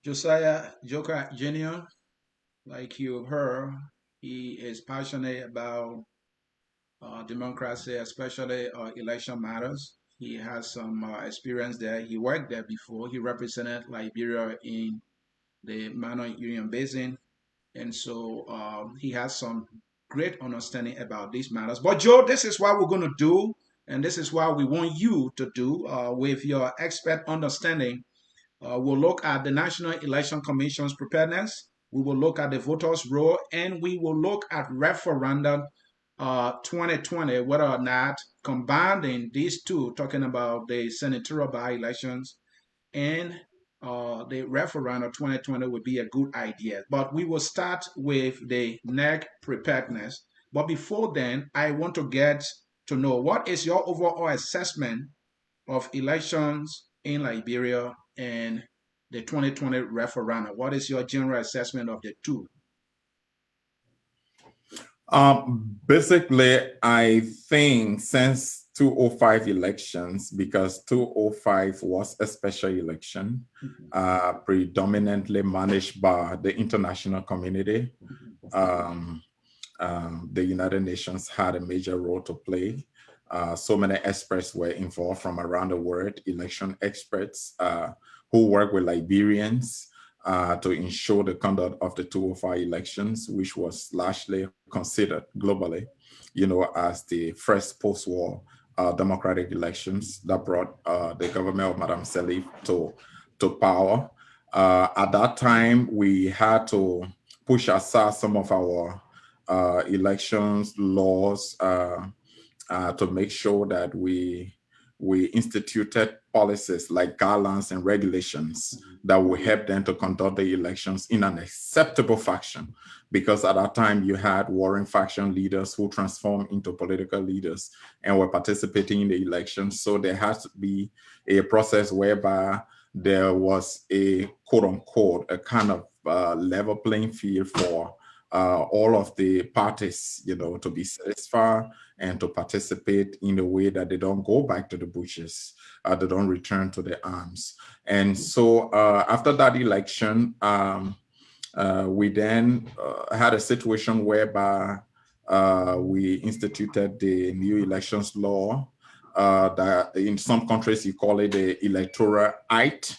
Josiah Joekai Jr., like you've heard, he is passionate about democracy, especially election matters. He has some experience there. He worked there before. He represented Liberia in the Minor Union Basin, and so he has some great understanding about these matters. But Joe, this is what we're going to do, and this is what we want you to do with your expert understanding. We'll look at the National Election Commission's preparedness. We will look at the voters' role, and we will look at referendum 2020, whether or not combining these two, talking about the senatorial by-elections and the referendum 2020 would be a good idea. But we will start with the NEC preparedness. But before then, I want to get to know what is your overall assessment of elections in Liberia and the 2020 referendum. What is your general assessment of the two? Basically, I think since 205 elections, because 205 was a special election, predominantly managed by the international community. The United Nations had a major role to play. So many experts were involved from around the world, election experts who work with Liberians to ensure the conduct of the 205 elections, which was largely considered globally, as the first post-war democratic elections that brought the government of Madame Salif to power. At that time, we had to push aside some of our elections laws to make sure that we instituted policies like guidelines and regulations that will help them to conduct the elections in an acceptable fashion. Because at that time, you had warring faction leaders who transformed into political leaders and were participating in the elections. So there has to be a process whereby there was a quote unquote, a kind of level playing field for all of the parties, to be satisfied and to participate in a way that they don't go back to the bushes, they don't return to the arms. And so after that election, we then had a situation whereby we instituted the new elections law. That in some countries you call it the Electoral Id.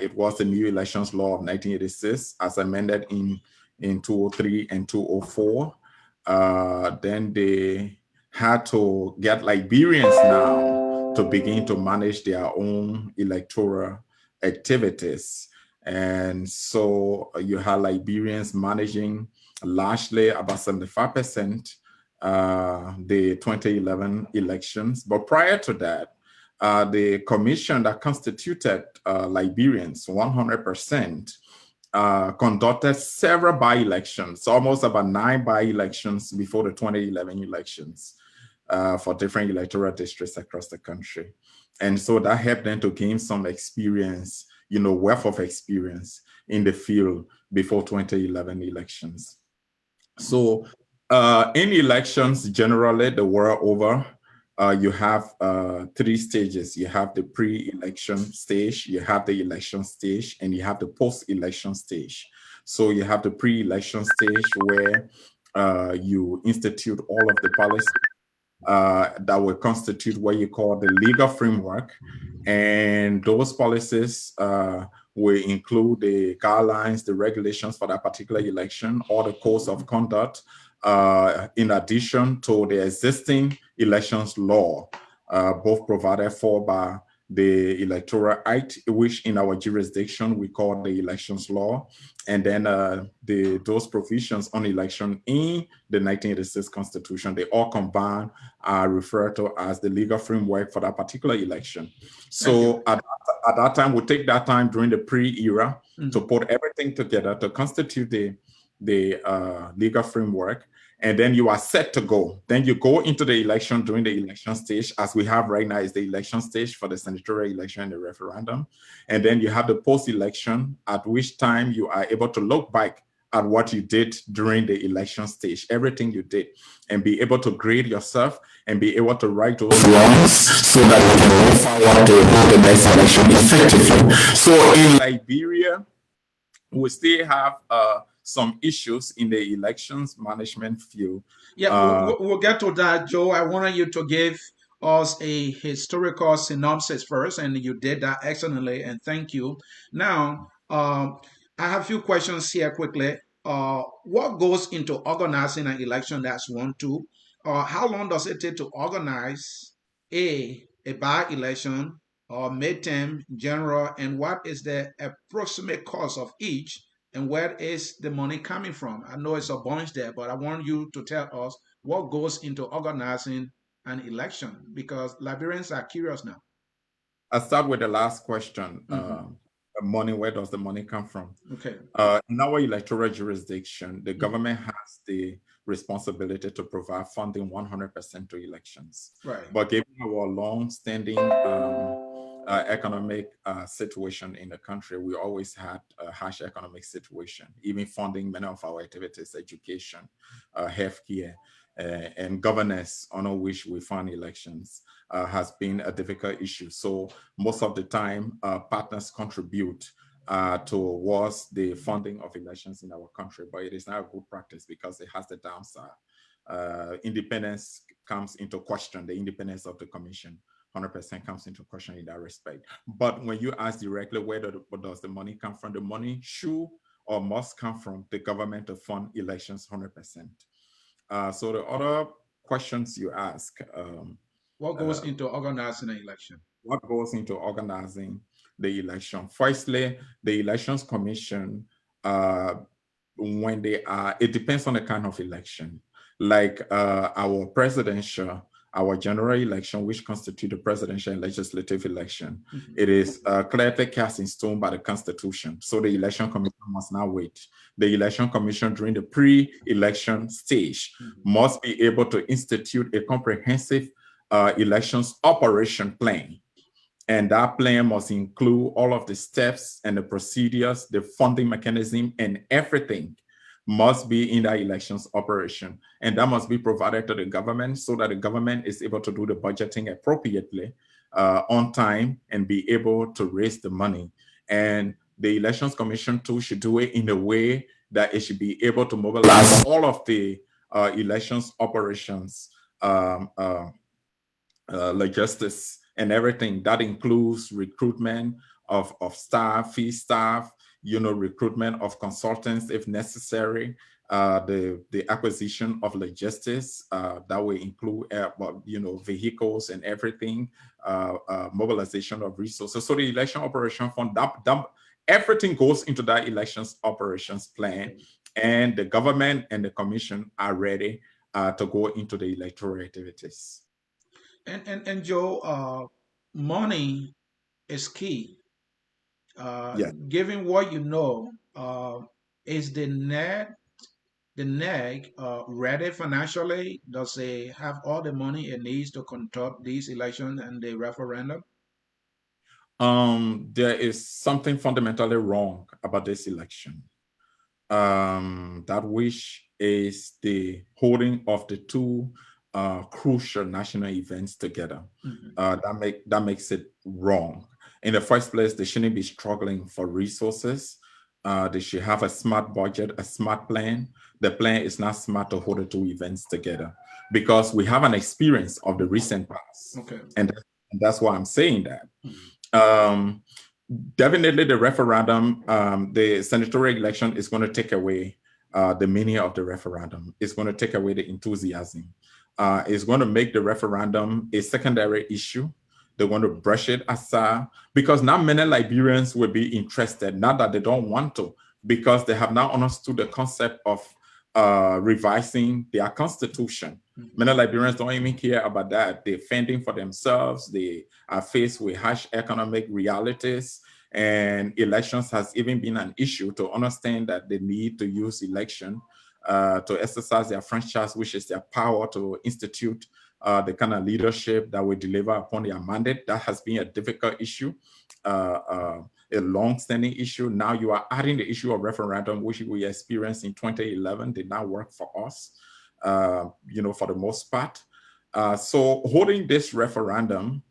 It was the new elections law of 1986 as amended in 203 and 204. Then they had to get Liberians now to begin to manage their own electoral activities. And so you had Liberians managing largely about 75% the 2011 elections. But prior to that, the commission that constituted Liberians 100% conducted several by-elections, almost about 9 by-elections before the 2011 elections for different electoral districts across the country. And so that helped them to gain some experience, wealth of experience in the field before 2011 elections. So in elections, generally, the world over, you have 3 stages. You have the pre-election stage, you have the election stage, and you have the post-election stage. So you have the pre-election stage where you institute all of the policies that will constitute what you call the legal framework. And those policies will include the guidelines, the regulations for that particular election, or the codes of conduct, in addition to the existing elections law, both provided for by the Electoral Act, which in our jurisdiction we call the elections law, and then those provisions on election in the 1986 Constitution, they all combined are referred to as the legal framework for that particular election. So at that time, we take that time during the pre-era to put everything together to constitute the legal framework. And then you are set to go. Then you go into the election during the election stage, as we have right now is the election stage for the senatorial election and the referendum. And then you have the post-election, at which time you are able to look back at what you did during the election stage, everything you did, and be able to grade yourself and be able to write those laws so that you can move forward to hold the next election effectively. So in Liberia, we still have some issues in the elections management field. Yeah, we'll get to that, Joe. I wanted you to give us a historical synopsis first, and you did that excellently, and thank you. Now, I have a few questions here quickly. What goes into organizing an election? That's one, two. How long does it take to organize a by-election or midterm, general, and what is the approximate cost of each? And where is the money coming from? I know it's a bunch there, but I want you to tell us what goes into organizing an election because Liberians are curious now. I'll start with the last question. Mm-hmm. Money, where does the money come from? Okay. In our electoral jurisdiction, the Mm-hmm. government has the responsibility to provide funding 100% to elections. Right. But given our long-standing economic situation in the country, we always had a harsh economic situation, even funding many of our activities, education, healthcare, and governance, on which we fund elections, has been a difficult issue. So most of the time, partners contribute towards the funding of elections in our country, but it is not a good practice because it has the downside. Independence comes into question, the independence of the commission 100% comes into question in that respect. But when you ask directly where does the money come from, the money should or must come from the government to fund elections 100%. So the other questions you ask, What uh, goes into organizing an election? what goes into organizing the election? Firstly, the elections commission, uh, when they are, it depends on the kind of election. Like our presidential, our general election, which constitute the presidential and legislative election, Mm-hmm. it is clearly cast in stone by the Constitution. So the election commission must not wait. The election commission during the pre-election stage Mm-hmm. must be able to institute a comprehensive elections operation plan, and that plan must include all of the steps and the procedures, the funding mechanism, and everything must be in that elections operation. And that must be provided to the government so that the government is able to do the budgeting appropriately on time and be able to raise the money. And the elections commission too should do it in a way that it should be able to mobilize all of the elections operations logistics and everything. That includes recruitment of staff, fee staff, recruitment of consultants if necessary, the acquisition of logistics that will include vehicles and everything, mobilization of resources. So the election operation fund, that everything goes into that elections operations plan, and the government and the commission are ready to go into the electoral activities. And Joe, money is key. Yeah. Given what you know, is the NEC ready financially? Does it have all the money it needs to conduct these elections and the referendum? There is something fundamentally wrong about this election. That which is the holding of the two crucial national events together. Mm-hmm. That makes it wrong. In the first place, they shouldn't be struggling for resources. They should have a smart budget, a smart plan. The plan is not smart to hold the two events together because we have an experience of the recent past, Okay. and that's why I'm saying that. Mm-hmm. Um, Definitely, the referendum, the senatorial election is going to take away the meaning of the referendum. It's going to take away the enthusiasm. It's going to make the referendum a secondary issue. They want to brush it aside because now many Liberians will be interested, not that they don't want to, because they have now understood the concept of revising their constitution. Mm-hmm. Many Liberians don't even care about that. They're fending for themselves. They are faced with harsh economic realities, and elections has even been an issue to understand that they need to use election to exercise their franchise, which is their power to institute the kind of leadership that will deliver upon their mandate. That has been a difficult issue, a long-standing issue. Now you are adding the issue of referendum, which we experienced in 2011, did not work for us, for the most part. So holding this referendum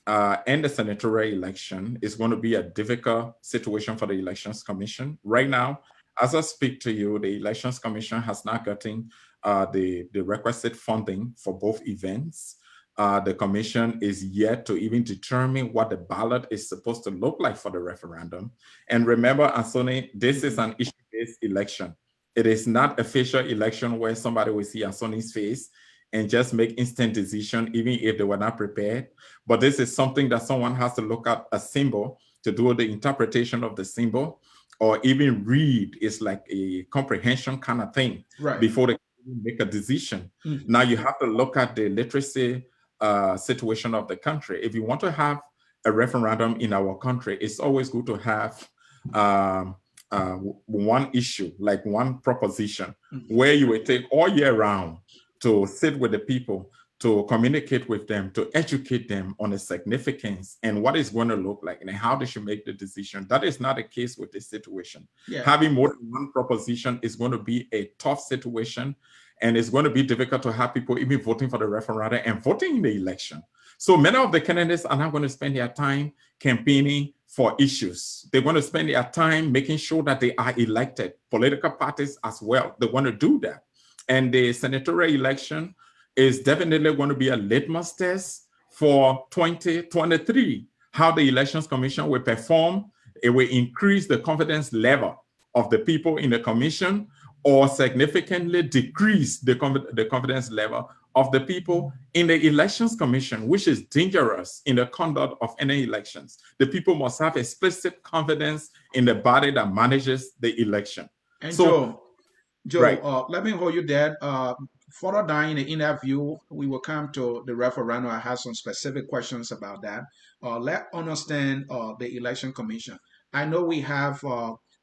and the senatorial election is going to be a difficult situation for the Elections Commission. Right now, as I speak to you, the Elections Commission has not gotten the requisite funding for both events. The commission is yet to even determine what the ballot is supposed to look like for the referendum. And remember, Anthony, this is an issue-based election. It is not a facial election where somebody will see Anthony's face and just make instant decision, even if they were not prepared. But this is something that someone has to look at a symbol to do the interpretation of the symbol, or even read. It's like a comprehension kind of thing, right, before they make a decision. Now you have to look at the literacy situation of the country. If you want to have a referendum in our country, it's always good to have one issue, like one proposition, where you will take all year round to sit with the people, to communicate with them, to educate them on the significance and what it's going to look like and how they should make the decision. That is not the case with this situation. Yeah. Having more than one proposition is going to be a tough situation, and it's going to be difficult to have people even voting for the referendum and voting in the election. So many of the candidates are not going to spend their time campaigning for issues. They're going to spend their time making sure that they are elected. Political parties as well, they want to do that. And the senatorial election is definitely going to be a litmus test for 2023, how the Elections Commission will perform. It will increase the confidence level of the people in the commission, or significantly decrease the confidence level of the people in the Elections Commission, which is dangerous in the conduct of any elections. The people must have explicit confidence in the body that manages the election. And so, Joe, right. Let me hold you there. Further down in the interview, we will come to the referendum. I have some specific questions about that. Let's understand the election commission. I know we have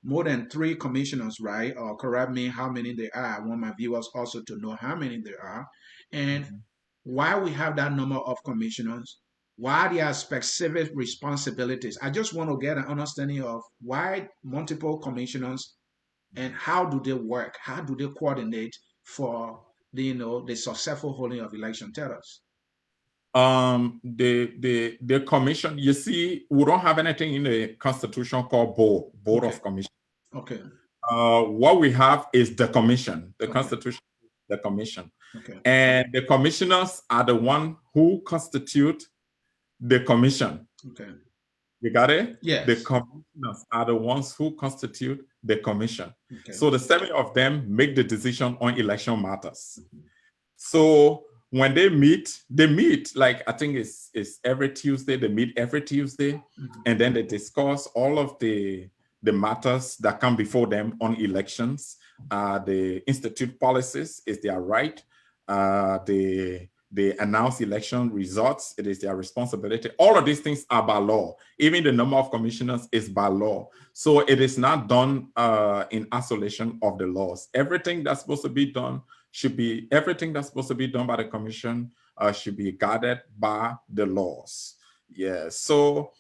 more than 3 commissioners, right? Correct me how many there are. I want my viewers also to know how many there are. And why we have that number of commissioners, why there are specific responsibilities. I just want to get an understanding of why multiple commissioners, and how do they work? How do they coordinate for the successful holding of election? Tell us. The commission, you see, we don't have anything in the constitution called board Okay. of commission. Okay. What we have is the commission. The Okay. constitution, the commission. Okay. And the commissioners are the one who constitute the commission. Okay. You got it? Yes. The commissioners are the ones who constitute the commission. Okay. So the 7 of them make the decision on election matters. So when they meet like, I think it's every Tuesday. They meet every Tuesday, and then they discuss all of the matters that come before them on elections. The institute policies is their right. They announce election results. It is their responsibility. All of these things are by law. Even the number of commissioners is by law. So it is not done in isolation of the laws. Everything that's supposed to be done by the commission should be guarded by the laws. Yeah. So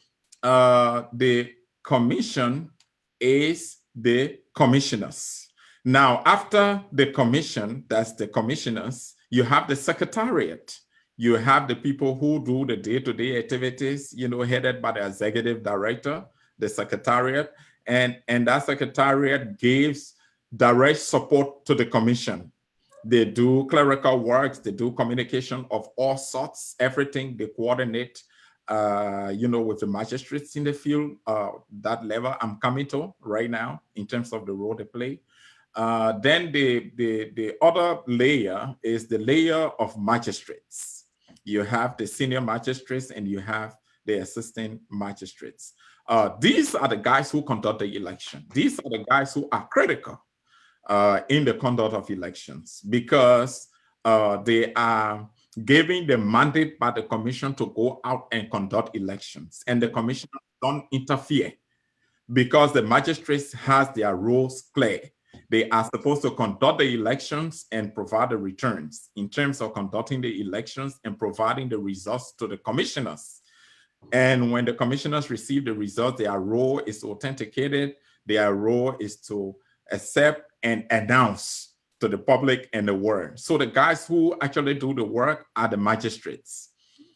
the commission is the commissioners. Now, after the commission, that's the commissioners, you have the secretariat. You have the people who do the day-to-day activities, headed by the executive director, the secretariat, and that secretariat gives direct support to the commission. They do clerical works, they do communication of all sorts, everything. They coordinate, with the magistrates in the field. That level I'm coming to right now in terms of the role they play. Then the other layer is the layer of magistrates. You have the senior magistrates and you have the assistant magistrates. These are the guys who conduct the election. These are the guys who are critical in the conduct of elections, because they are giving the mandate by the commission to go out and conduct elections, and the commission don't interfere, because the magistrates has their roles clear. They are supposed to conduct the elections and provide the returns in terms of conducting the elections and providing the results to the commissioners. And when the commissioners receive the results, their role is authenticated. Their role is to accept and announce to the public and the world. So the guys who actually do the work are the magistrates.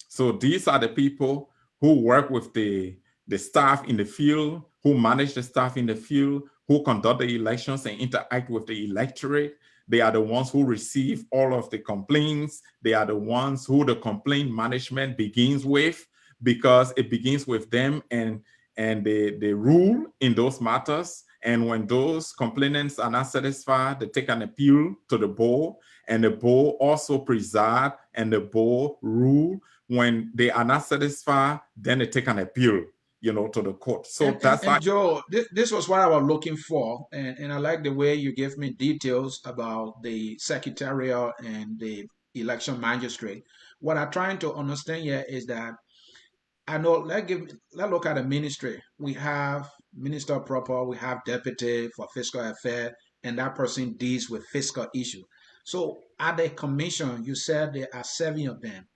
So these are the people who work with the staff in the field, who manage the staff in the field, who conduct the elections and interact with the electorate. They are the ones who receive all of the complaints. They are the ones who the complaint management begins with, because it begins with them, and they rule in those matters. And when those complainants are not satisfied, they take an appeal to the board, and the board also preside, and the board rule. When they are not satisfied, then they take an appeal, to the court. So that's how. And Joe, this was what I was looking for, and I like the way you gave me details about the secretarial and the election magistrate. What I'm trying to understand here is that I know. Let's look at the ministry. We have minister proper. We have deputy for fiscal affairs, and that person deals with fiscal issue. So at the commission, you said there are 7 of them.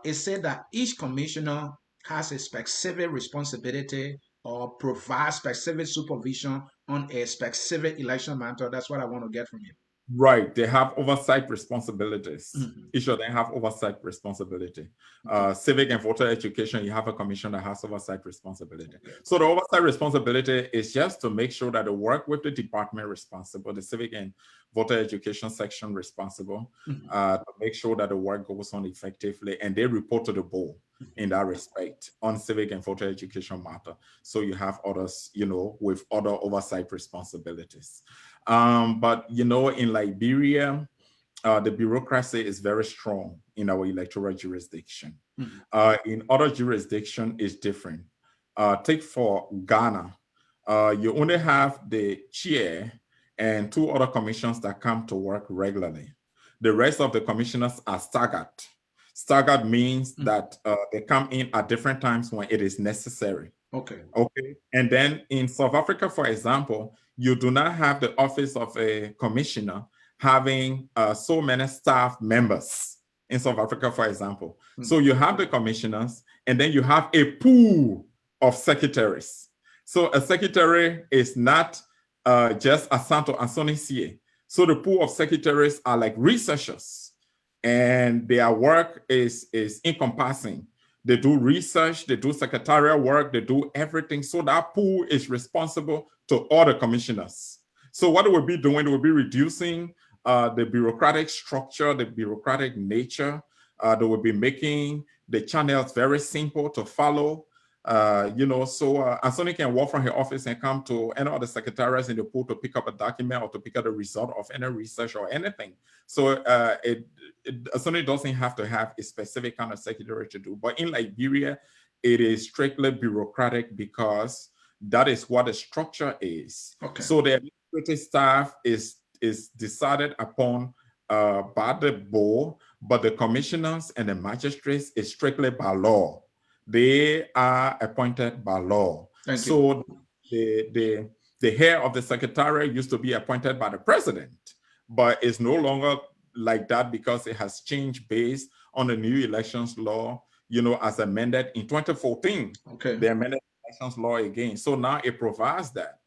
It said that each commissioner has a specific responsibility or provides specific supervision on a specific election matter. That's what I want to get from you. Right, they have oversight responsibilities. Mhm. Each of them have oversight responsibility. Okay. Civic and voter education, you have a commission that has oversight responsibility. Okay. So the oversight responsibility is just to make sure that they work with the department responsible, the civic and voter education section responsible, Mhm. to make sure that the work goes on effectively, and they report to the board in that respect on civic and voter education matter. So you have others, with other oversight responsibilities. But in Liberia, the bureaucracy is very strong in our electoral jurisdiction. Mhm. In other jurisdiction, it's different. Take for Ghana, you only have the chair and 2 other commissions that come to work regularly. The rest of the commissioners are staggered. Staggered means Mhm. that they come in at different times when it is necessary. Okay. Okay. And then in South Africa, for example, you do not have the office of a commissioner having so many staff members in South Africa, for example. So Mhm. you have the commissioners, and then you have a pool of secretaries. So a secretary is not just a Santo Ansonisie. So the pool of secretaries are like researchers, and their work is encompassing. They do research, they do secretarial work, they do everything. So that pool is responsible to all the commissioners. So what they will be doing, they will be reducing the bureaucratic structure, the bureaucratic nature. They will be making the channels very simple to follow. So Anthony can walk from her office and come to any of the secretariats in the pool to pick up a document or to pick up the result of any research or anything. So Anthony doesn't have to have a specific kind of secretary to do. But in Liberia, it is strictly bureaucratic because that is what the structure is. Okay. So the administrative staff is decided upon by the board, but the commissioners and the magistrates is strictly by law. They are appointed by law. Thank you. So the head of the secretariat used to be appointed by the president, but it's no longer like that because it has changed based on the new elections law, as amended in 2014. Okay. They amended the elections law again. So now it provides that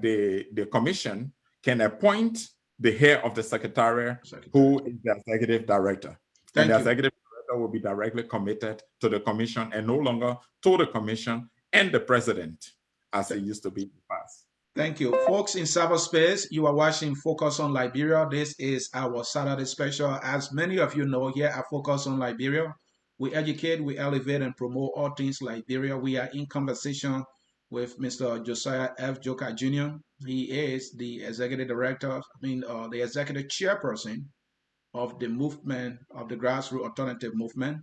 the commission can appoint the head of the secretariat, who is the executive director. And the executive director will be directly committed to the commission and no longer to the commission and the president, as it used to be in the past. Thank you. Folks in cyberspace, you are watching Focus on Liberia. This is our Saturday special. As many of you know, here at Focus on Liberia, we educate, we elevate, and promote all things Liberia. We are in conversation with Mr. Josiah F. Joekai Jr. He is the executive director, the executive chairperson of the movement, of the grassroots alternative movement.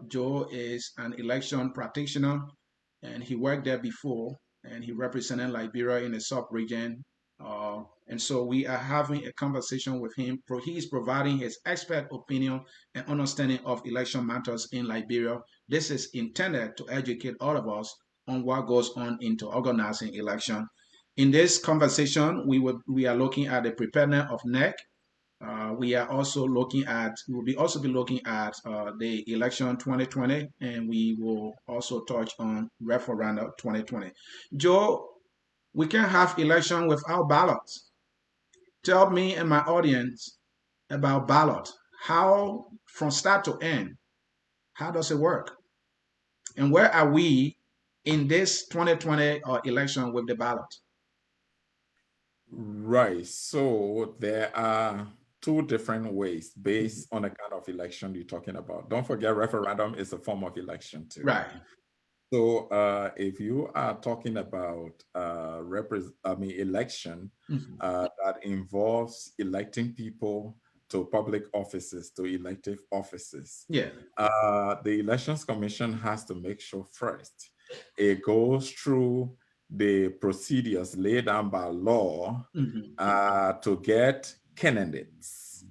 Joe is an election practitioner, and he worked there before, and he represented Liberia in the sub-region. And so we are having a conversation with him. He is providing his expert opinion and understanding of election matters in Liberia. This is intended to educate all of us on what goes on into organizing election. In this conversation, we are looking at the preparedness of NEC. We are also looking at, we will be also be looking at the election 2020, and we will also touch on referendum 2020. Joe, we can have election without ballots. Tell me and my audience about ballot. How, from start to end, how does it work? And where are we in this 2020 election with the ballot? Right. So there are two different ways based on the kind of election you're talking about. Don't forget, referendum is a form of election too. Right. So if you are talking about election Mhm. that involves electing people to public offices, to elective offices, Yeah. the Elections Commission has to make sure first it goes through the procedures laid down by law Mhm. to get candidates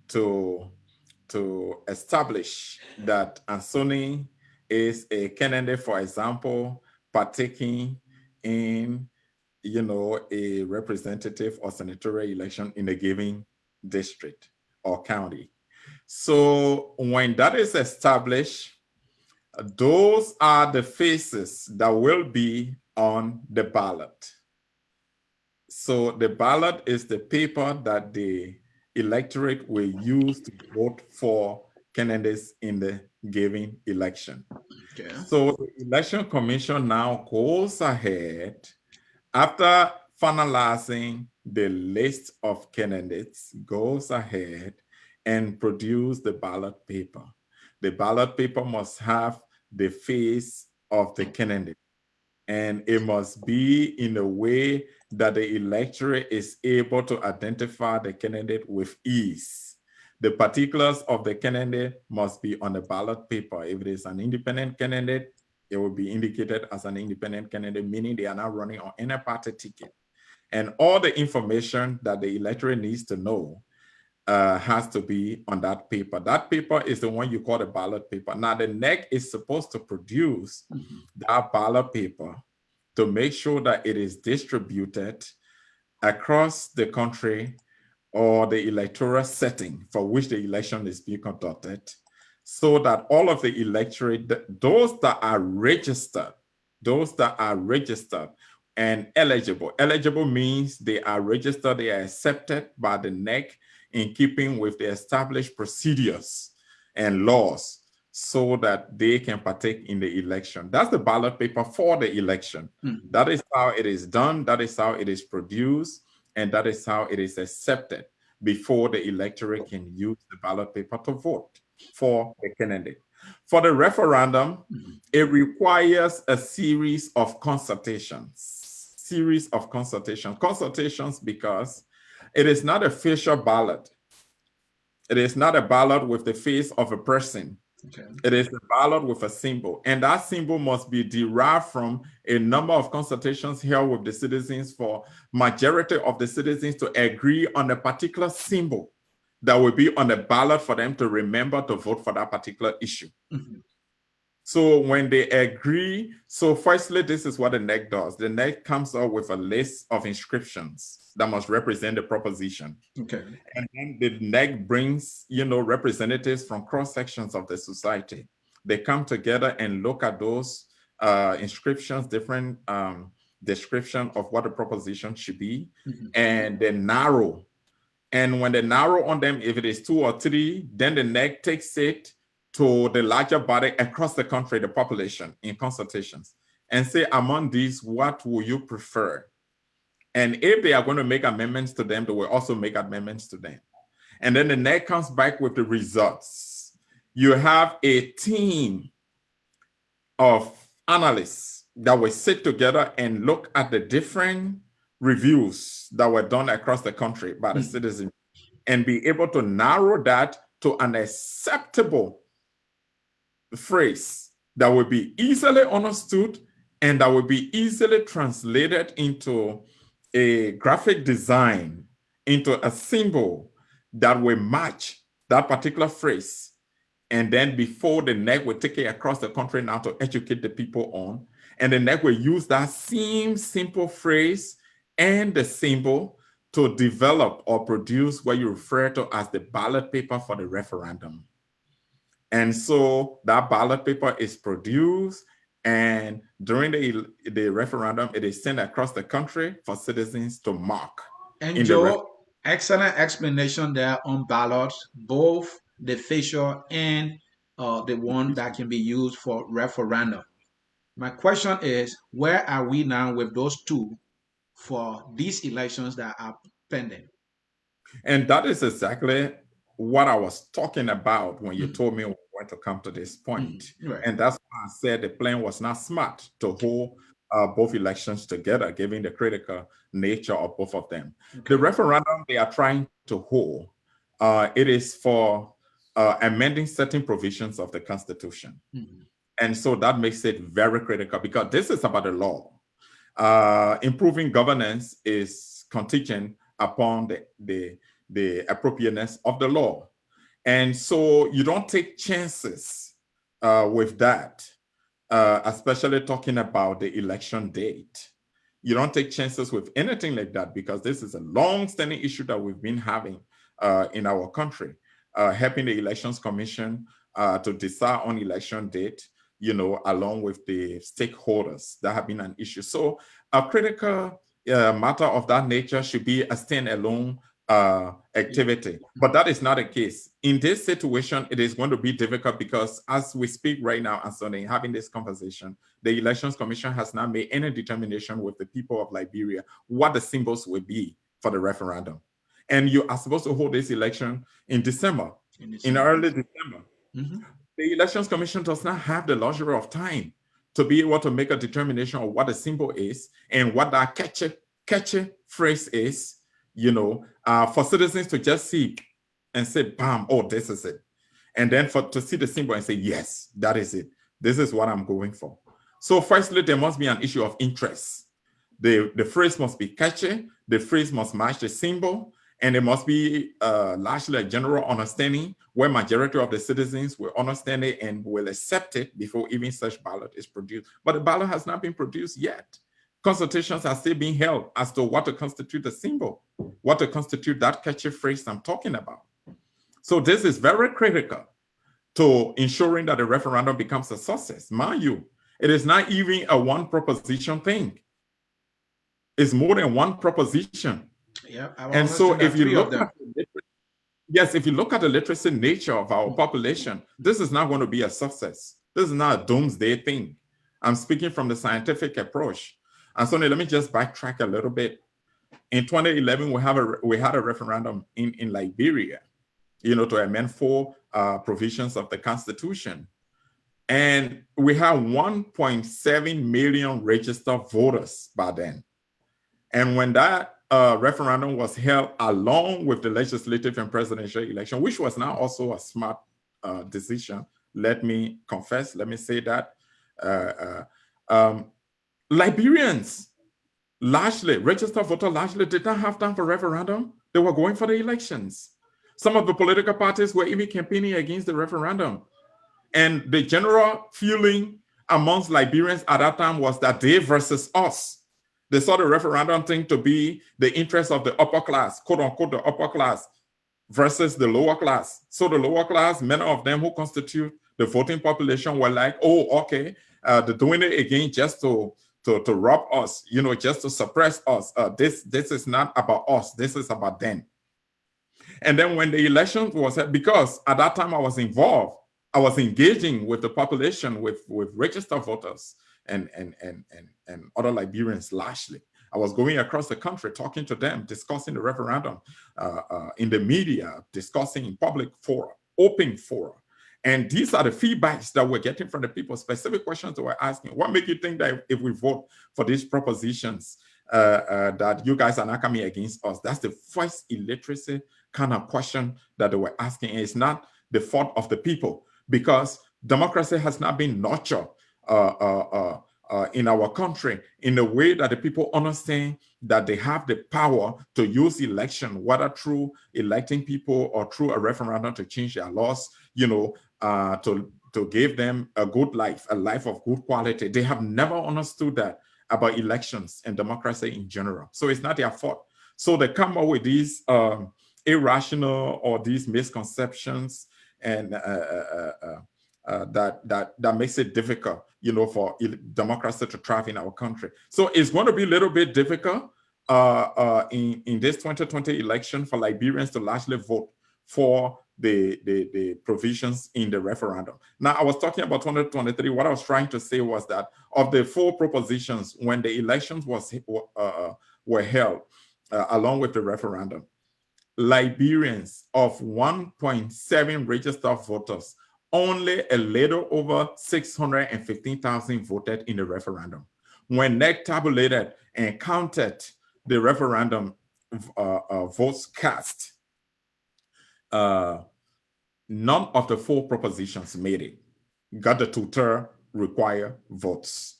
to establish that Anthony is a candidate, for example, partaking in a representative or senatorial election in a given district or county. So when that is established, those are the faces that will be on the ballot. So the ballot is the paper that the electorate will use to vote for candidates in the given election. Okay. So the Election Commission now goes ahead after finalizing the list of candidates, goes ahead and produce the ballot paper. The ballot paper must have the face of the candidate, and it must be in a way that the electorate is able to identify the candidate with ease. The particulars of the candidate must be on the ballot paper. If it is an independent candidate, it will be indicated as an independent candidate, meaning they are not running on any party ticket. And all the information that the electorate needs to know has to be on that paper. That paper is the one you call the ballot paper. Now, the NEC is supposed to produce that ballot paper to make sure that it is distributed across the country or the electoral setting for which the election is being conducted, so that all of the electorate, those that are registered, and eligible. Eligible means they are registered, they are accepted by the NEC in keeping with the established procedures and laws so that they can partake in the election. That's the ballot paper for the election. Mhm. That is how it is done, that is how it is produced, and that is how it is accepted before the electorate can use the ballot paper to vote for the candidate. For the referendum, it requires a series of consultations because it is not a facial ballot. It is not a ballot with the face of a person. Okay. It is a ballot with a symbol, and that symbol must be derived from a number of consultations held with the citizens for majority of the citizens to agree on a particular symbol that will be on the ballot for them to remember to vote for that particular issue. Mhm. So when they agree, so firstly, this is what the NEC does. The NEC comes up with a list of inscriptions that must represent the proposition. Okay. And then the NEC brings, representatives from cross sections of the society. They come together and look at those inscriptions, different description of what the proposition should be, Mhm. and they narrow. And when they narrow on them, if it is 2 or 3, then the NEC takes it to the larger body across the country, the population, in consultations, and say, among these, what will you prefer? And if they are going to make amendments to them, they will also make amendments to them. And then the NEC comes back with the results. You have a team of analysts that will sit together and look at the different reviews that were done across the country by the citizens and be able to narrow that to an acceptable phrase that will be easily understood and that will be easily translated into a graphic design, into a symbol that will match that particular phrase. And then before the NEC will take it across the country now to educate the people on, and the NEC will use that same simple phrase and the symbol to develop or produce what you refer to as the ballot paper for the referendum. And so that ballot paper is produced, and during the referendum, it is sent across the country for citizens to mark And in the Joe, excellent explanation there on ballots, both the facial and the one that can be used for referendum. My question is, where are we now with those two for these elections that are pending? And that is exactly what I was talking about when you Mhm, told me we were going to come to this point. right. And that's why I said the plan was not smart to hold both elections together, given the critical nature of both of them. The Okay. referendum they are trying to hold, it is for amending certain provisions of the Constitution. Mhm. And so that makes it very critical because this is about the law. Improving governance is contingent upon the appropriateness of the law. And so you don't take chances with that, especially talking about the election date. You don't take chances with anything like that because this is a long-standing issue that we've been having in our country, helping the Elections Commission to decide on election date, along with the stakeholders. That have been an issue. So a critical matter of that nature should be a standalone activity. But that is not the case. In this situation, it is going to be difficult because as we speak right now, and Sunday, having this conversation, the Elections Commission has not made any determination with the people of Liberia what the symbols will be for the referendum. And you are supposed to hold this election in December, in early December. Mm-hmm. The Elections Commission does not have the luxury of time to be able to make a determination of what the symbol is and what that catchy phrase is, for citizens to just see and say, bam, oh, this is it. And then to see the symbol and say, yes, that is it. This is what I'm going for. So firstly, there must be an issue of interest. The phrase must be catchy. The phrase must match the symbol. And it must be largely a general understanding where majority of the citizens will understand it and will accept it before even such ballot is produced. But the ballot has not been produced yet. Consultations are still being held as to what to constitute the symbol, what to constitute that catchy phrase I'm talking about. So this is very critical to ensuring that the referendum becomes a success. Mind you, it is not even a one proposition thing. It's more than one proposition. Yeah, I And so understand if that you three of look them. at yes, if you look at the literacy nature of our population, this is not going to be a success. This is not a doomsday thing. I'm speaking from the scientific approach. And so let me just backtrack a little bit. In 2011, we had a referendum in Liberia, to amend four provisions of the Constitution. And we had 1.7 million registered voters by then. And when that referendum was held along with the legislative and presidential election, which was now also a smart decision, let me confess, let me say that Liberians largely, registered voters largely did not have time for referendum. They were going for the elections. Some of the political parties were even campaigning against the referendum. And the general feeling amongst Liberians at that time was that they versus us. They saw the referendum thing to be the interest of the upper class, quote unquote, the upper class versus the lower class. So the lower class, many of them who constitute the voting population were like, oh, okay, they're doing it again just to rob us, just to suppress us. This is not about us. This is about them. And then when the election was, because at that time I was involved, I was engaging with the population, with registered voters and other Liberians largely. I was going across the country, talking to them, discussing the referendum in the media, discussing in public fora, open fora. And these are the feedbacks that we're getting from the people, specific questions that we're asking. What makes you think that if we vote for these propositions, that you guys are not coming against us? That's the first illiteracy kind of question that they were asking. And it's not the fault of the people because democracy has not been nurtured in our country in a way that the people understand that they have the power to use election, whether through electing people or through a referendum to change their laws, to give them a good life, a life of good quality. They have never understood that about elections and democracy in general. So it's not their fault. So they come up with these irrational or these misconceptions and that makes it difficult, for democracy to thrive in our country. So it's going to be a little bit difficult in this 2020 election for Liberians to largely vote for the provisions in the referendum. Now, I was talking about 2023. What I was trying to say was that of the 4 propositions, when the elections were held along with the referendum, Liberians of 1.7 registered voters, only a little over 615,000 voted in the referendum. When NEC tabulated and counted the referendum votes cast, none of the 4 propositions made it, got the two-thirds required votes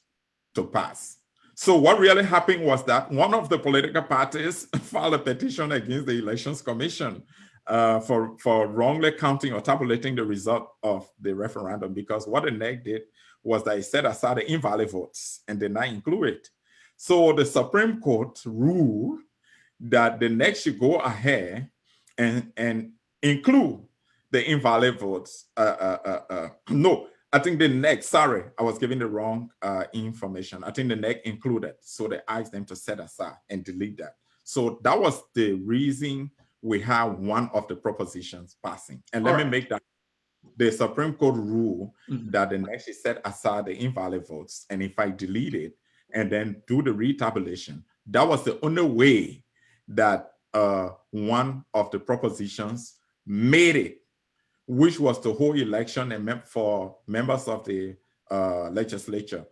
to pass. So what really happened was that one of the political parties filed a petition against the Elections Commission for wrongly counting or tabulating the result of the referendum, because what the NEC did was that it set aside the invalid votes and did not include it. So the Supreme Court ruled that the NEC should go ahead and include the invalid votes. No, I think the NEC, sorry, I was giving the wrong information. I think the NEC included, so they asked them to set aside and delete that. So that was the reason we have one of the propositions passing. And let me make that the Supreme Court rule that the NEC should set aside the invalid votes. And if I delete it and then do the retabulation, that was the only way that one of the propositions made it, which was the whole election and for members of the legislature,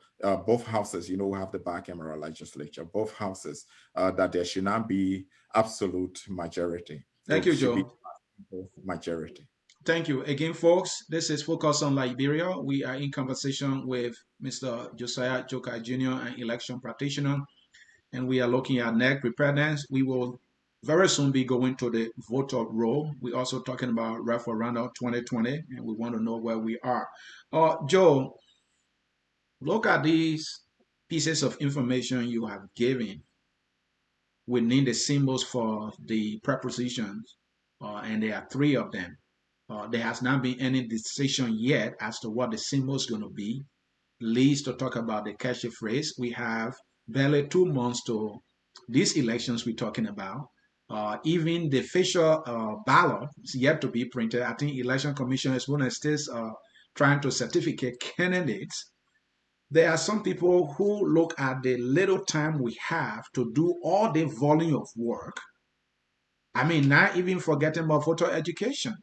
both houses, you know, we have the bicameral legislature, both houses, that there should not be absolute majority. Thank you, Joe. Majority. Thank you. Again, folks, this is Focus on Liberia. We are in conversation with Mr. Josiah Joekai Jr., an election practitioner, and we are looking at NEC preparedness. We will very soon be going to the voter roll. We're also talking about Referendum 2020, and we want to know where we are. Joe, look at these pieces of information you have given within the symbols for the prepositions, and there are 3 of them. There has not been any decision yet as to what the symbol is going to be. Least to talk about the catchy phrase. We have barely 2 months to these elections we're talking about. Even the official ballot is yet to be printed. I think Election Commission is one of states trying to certificate candidates. There are some people who look at the little time we have to do all the volume of work. I mean, not even forgetting about voter education.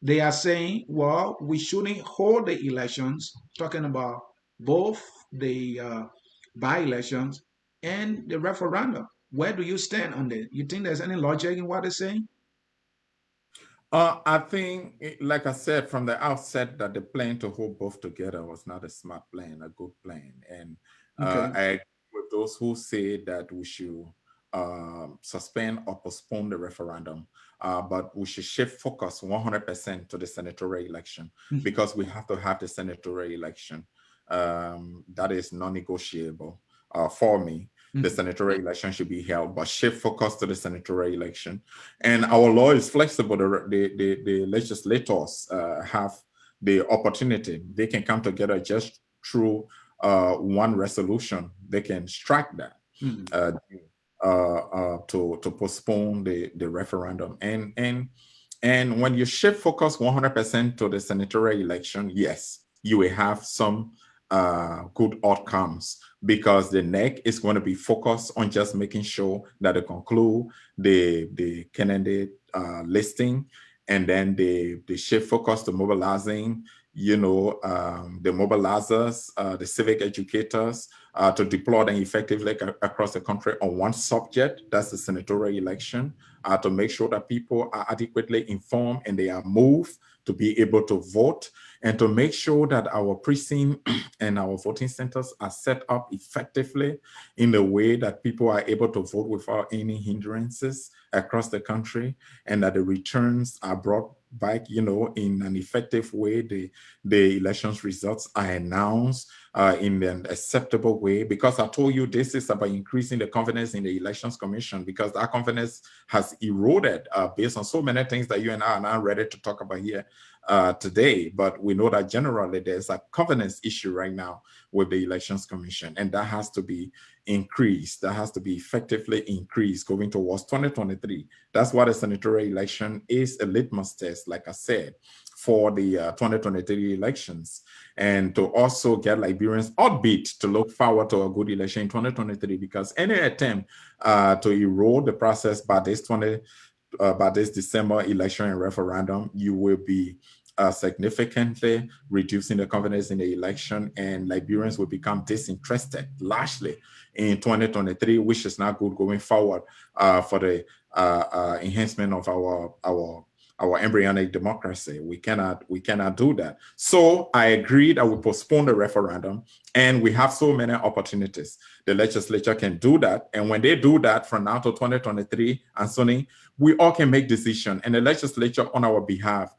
They are saying, well, we shouldn't hold the elections, talking about both the by-elections and the referendum. Where do you stand on this? You think there's any logic in what they're saying? I think, like I said from the outset, that the plan to hold both together was not a smart plan, a good plan. And I agree with those who say that we should suspend or postpone the referendum, but we should shift focus 100% to the senatorial election, because we have to have the senatorial election. That is non-negotiable for me. The senatorial election should be held, but shift focus to the senatorial election. And our law is flexible. The legislators have the opportunity. They can come together just through one resolution. They can strike that to postpone the referendum. And when you shift focus 100% to the senatorial election, yes, you will have some good outcomes, because the NEC is going to be focused on just making sure that they conclude the candidate listing, and then they shift focus to mobilizing, you know, the mobilizers, the civic educators, to deploy them effectively across the country on one subject, that's the senatorial election, to make sure that people are adequately informed and they are moved to be able to vote, and to make sure that our precinct and our voting centers are set up effectively in a way that people are able to vote without any hindrances across the country, and that the returns are brought back, you know, in an effective way. The elections results are announced in an acceptable way, because I told you this is about increasing the confidence in the Elections Commission, because that confidence has eroded based on so many things that you and I are not ready to talk about here today. But we know that generally there's a confidence issue right now with the Elections Commission, and that has to be increased. That has to be effectively increased going towards 2023. That's what a senatorial election is, a litmus test, like I said, for the 2023 elections, and to also get Liberians upbeat to look forward to a good election in 2023, because any attempt to erode the process by this December election and referendum, you will be significantly reducing the confidence in the election, and Liberians will become disinterested largely in 2023, which is not good going forward for the enhancement of our embryonic democracy. We cannot do that. So I agree that we postpone the referendum, and we have so many opportunities. The legislature can do that, and when they do that from now to 2023, Anthony, we all can make decisions, and the legislature on our behalf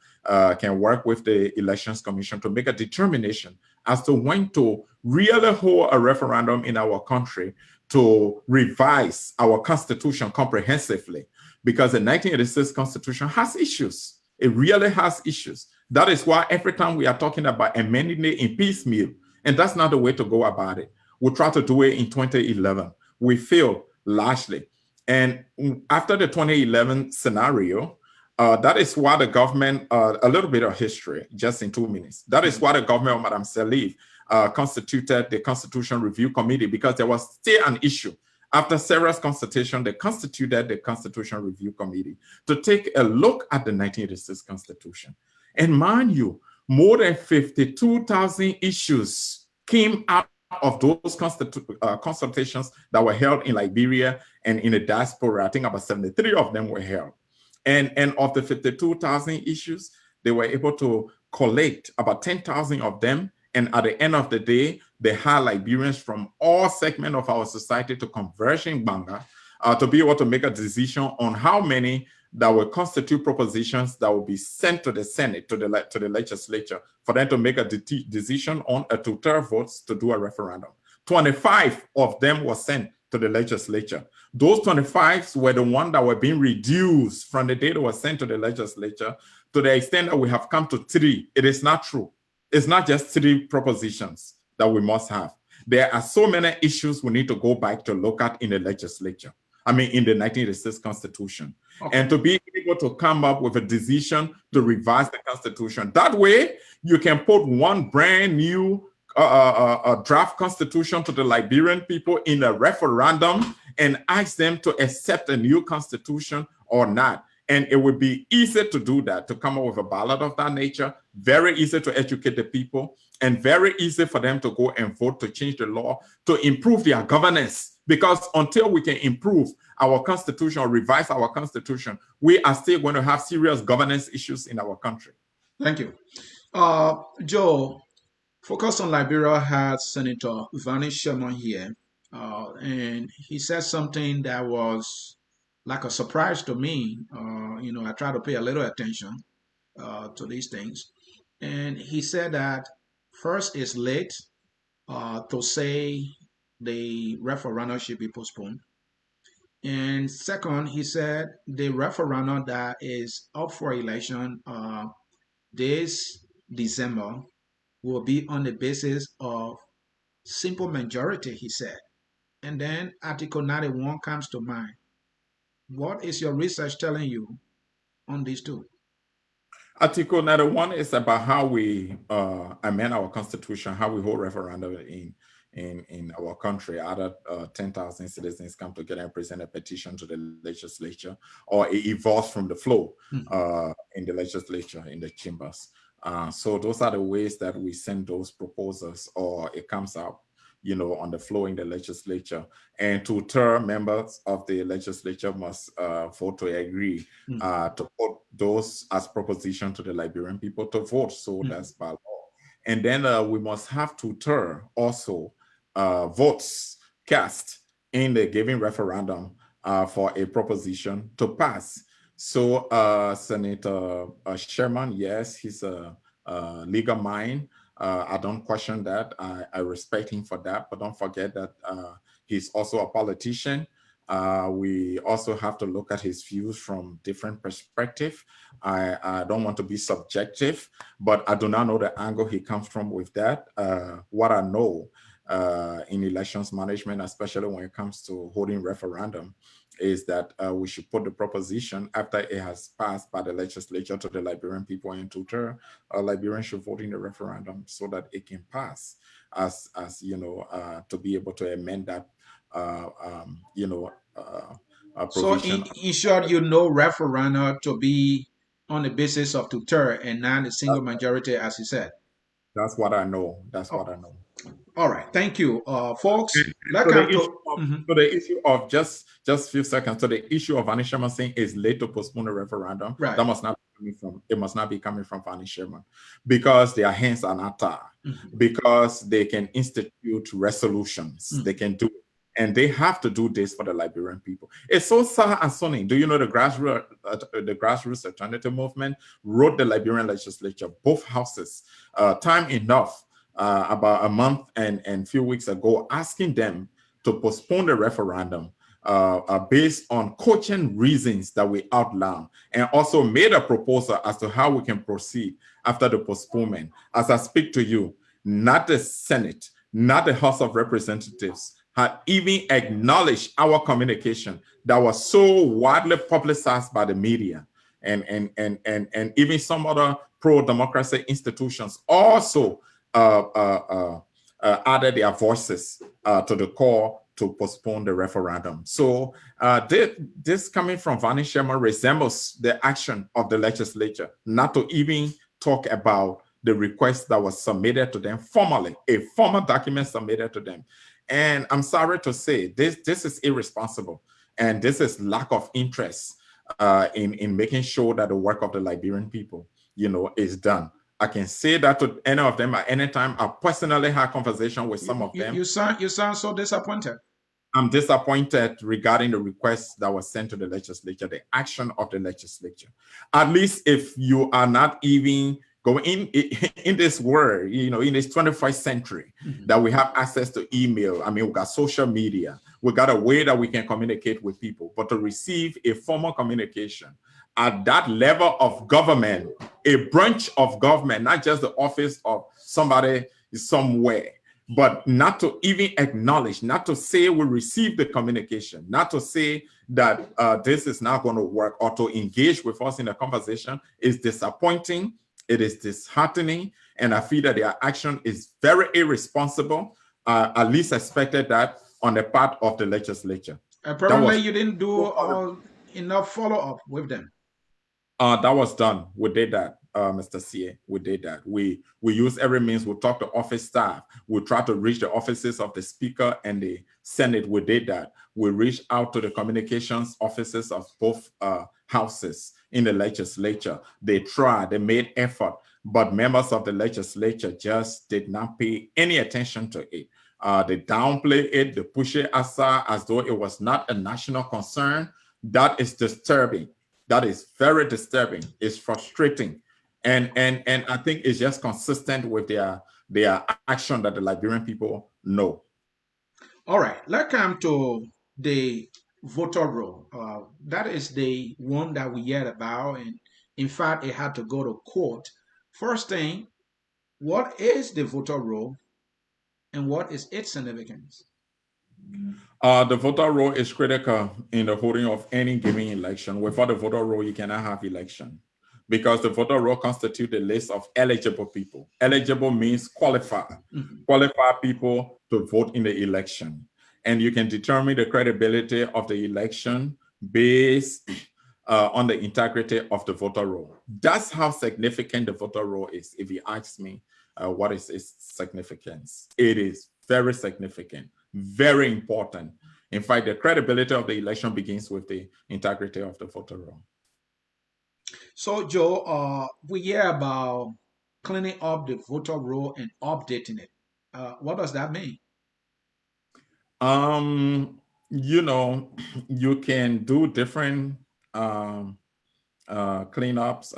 can work with the Elections Commission to make a determination as to when to really hold a referendum in our country to revise our constitution comprehensively, because the 1986 constitution has issues. It really has issues. That is why every time we are talking about amending it in piecemeal, and that's not the way to go about it. We tried to do it in 2011. We failed largely. And after the 2011 scenario, that is why the government, a little bit of history, just in 2 minutes. That is why the government of Madam Salif constituted the Constitution Review Committee, because there was still an issue. After Sarah's constitution, they constituted the Constitution Review Committee to take a look at the 1986 Constitution. And mind you, more than 52,000 issues came out of those consultations that were held in Liberia and in the diaspora. I think about 73 of them were held. And of the 52,000 issues, they were able to collect about 10,000 of them. And at the end of the day, they had Liberians from all segments of our society to converge in Banga to be able to make a decision on how many that will constitute propositions that will be sent to the Senate, to the legislature, for them to make a decision on a two-thirds votes to do a referendum. 25 of them were sent to the legislature. Those 25 were the ones that were being reduced from the day they were sent to the legislature, to the extent that we have come to 3. It is not true. It's not just 3 propositions that we must have. There are so many issues we need to go back to look at in the legislature. I mean, in the 1986 Constitution. Okay. And to be able to come up with a decision to revise the Constitution. That way, you can put one brand new draft constitution to the Liberian people in a referendum and ask them to accept a new constitution or not. And it would be easy to do that, to come up with a ballot of that nature, very easy to educate the people, and very easy for them to go and vote to change the law, to improve their governance. Because until we can improve our constitution or revise our constitution, we are still going to have serious governance issues in our country. Thank you. Joe, Focus on Liberia had Senator Vani Sherman here, and he said something that was like a surprise to me. I try to pay a little attention to these things. And he said that first, it's late to say the referendum should be postponed. And second, he said the referendum that is up for election this December will be on the basis of simple majority, he said. And then Article 91 comes to mind. What is your research telling you on these two? Article 91 is about how we amend our constitution, how we hold referendum in our country. Other 10,000 citizens come together and present a petition to the legislature, or it evolves from the floor in the legislature, in the chambers. So those are the ways that we send those proposals, or it comes out, on the floor in the legislature. And two-thirds members of the legislature must vote to agree to put those as proposition to the Liberian people to vote. So that's by law. And then we must have two-thirds also votes cast in the given referendum for a proposition to pass. So Senator Sherman, yes, he's a legal mind. I don't question that. I respect him for that, but don't forget that he's also a politician. We also have to look at his views from different perspective. I don't want to be subjective, but I do not know the angle he comes from with that. What I know in elections management, especially when it comes to holding referendum, is that we should put the proposition after it has passed by the legislature to the Liberian people in tutor. Liberians should vote in the referendum so that it can pass, as you know, to be able to amend that, So provision. in short, you know referendum to be on the basis of two-thirds and not a single That's, majority, as you said. that's what I know. That's what Oh, I know. all right. Thank you. Folks, And let's so the come issue to of mhm. so the issue of just few seconds. So the issue of Fanny Sherman saying is late to postpone the referendum. Right. That must not be coming from it must not be coming from Fanny Sherman, because their hands are not tied, Mhm. because they can institute resolutions. They Mhm. can do it. And they have to do this for the Liberian people. It's so sad and sunny. Do you know the grassroots alternative movement wrote the Liberian legislature, both houses, time enough, about a month and few weeks ago, asking them to postpone the referendum based on coaching reasons that we outlined, and also made a proposal as to how we can proceed after the postponement. As I speak to you, not the Senate, not the House of Representatives had even acknowledged our communication that was so widely publicized by the media, and even some other pro-democracy institutions also added their voices to the call to postpone the referendum. So this coming from Vanny Sherman resembles the action of the legislature, not to even talk about the request that was submitted to them formally, a formal document submitted to them. And I'm sorry to say, this is irresponsible, and this is lack of interest in making sure that the work of the Liberian people, is done. I can say that to any of them at any time. I personally had conversation with some of them. You sound so disappointed. I'm disappointed regarding the request that was sent to the legislature, the action of the legislature. At least if you are not even going in this world, in this 21st century, Mhm. that we have access to email. I mean, we got social media. We got a way that we can communicate with people. But to receive a formal communication at that level of government, a branch of government, not just the office of somebody somewhere, but not to even acknowledge, not to say we received the communication, not to say that this is not going to work, or to engage with us in a conversation, is disappointing. It is disheartening, and I feel that their action is very irresponsible. At least expected that on the part of the legislature. That Apparently, was you didn't do enough follow up with them. That was done. We did that, Mr. CA. We did that. We use every means. We talk to office staff. We try to reach the offices of the Speaker and the Senate. We did that. We reached out to the communications offices of both houses in the legislature. They tried. They made effort, but members of the legislature just did not pay any attention to it. They downplay it. They push it aside as though it was not a national concern. That is disturbing. That is very disturbing. It's frustrating, and I think it's just consistent with their action that the Liberian people know. All right, let's come to the voter roll. That is the one that we heard about, and in fact, it had to go to court. First thing, what is the voter roll and what is its significance? The voter roll is critical in the holding of any given election. Without the voter roll, you cannot have election, because the voter roll constitutes a list of eligible people. Eligible means qualified, Mhm. qualified people to vote in the election. And you can determine the credibility of the election based on the integrity of the voter roll. That's how significant the voter roll is. If you ask me, what is its significance? It is very significant, very important. In fact, the credibility of the election begins with the integrity of the voter roll. So, Joe, we hear about cleaning up the voter roll and updating it. What does that mean? Um, you know, you can do different cleanups.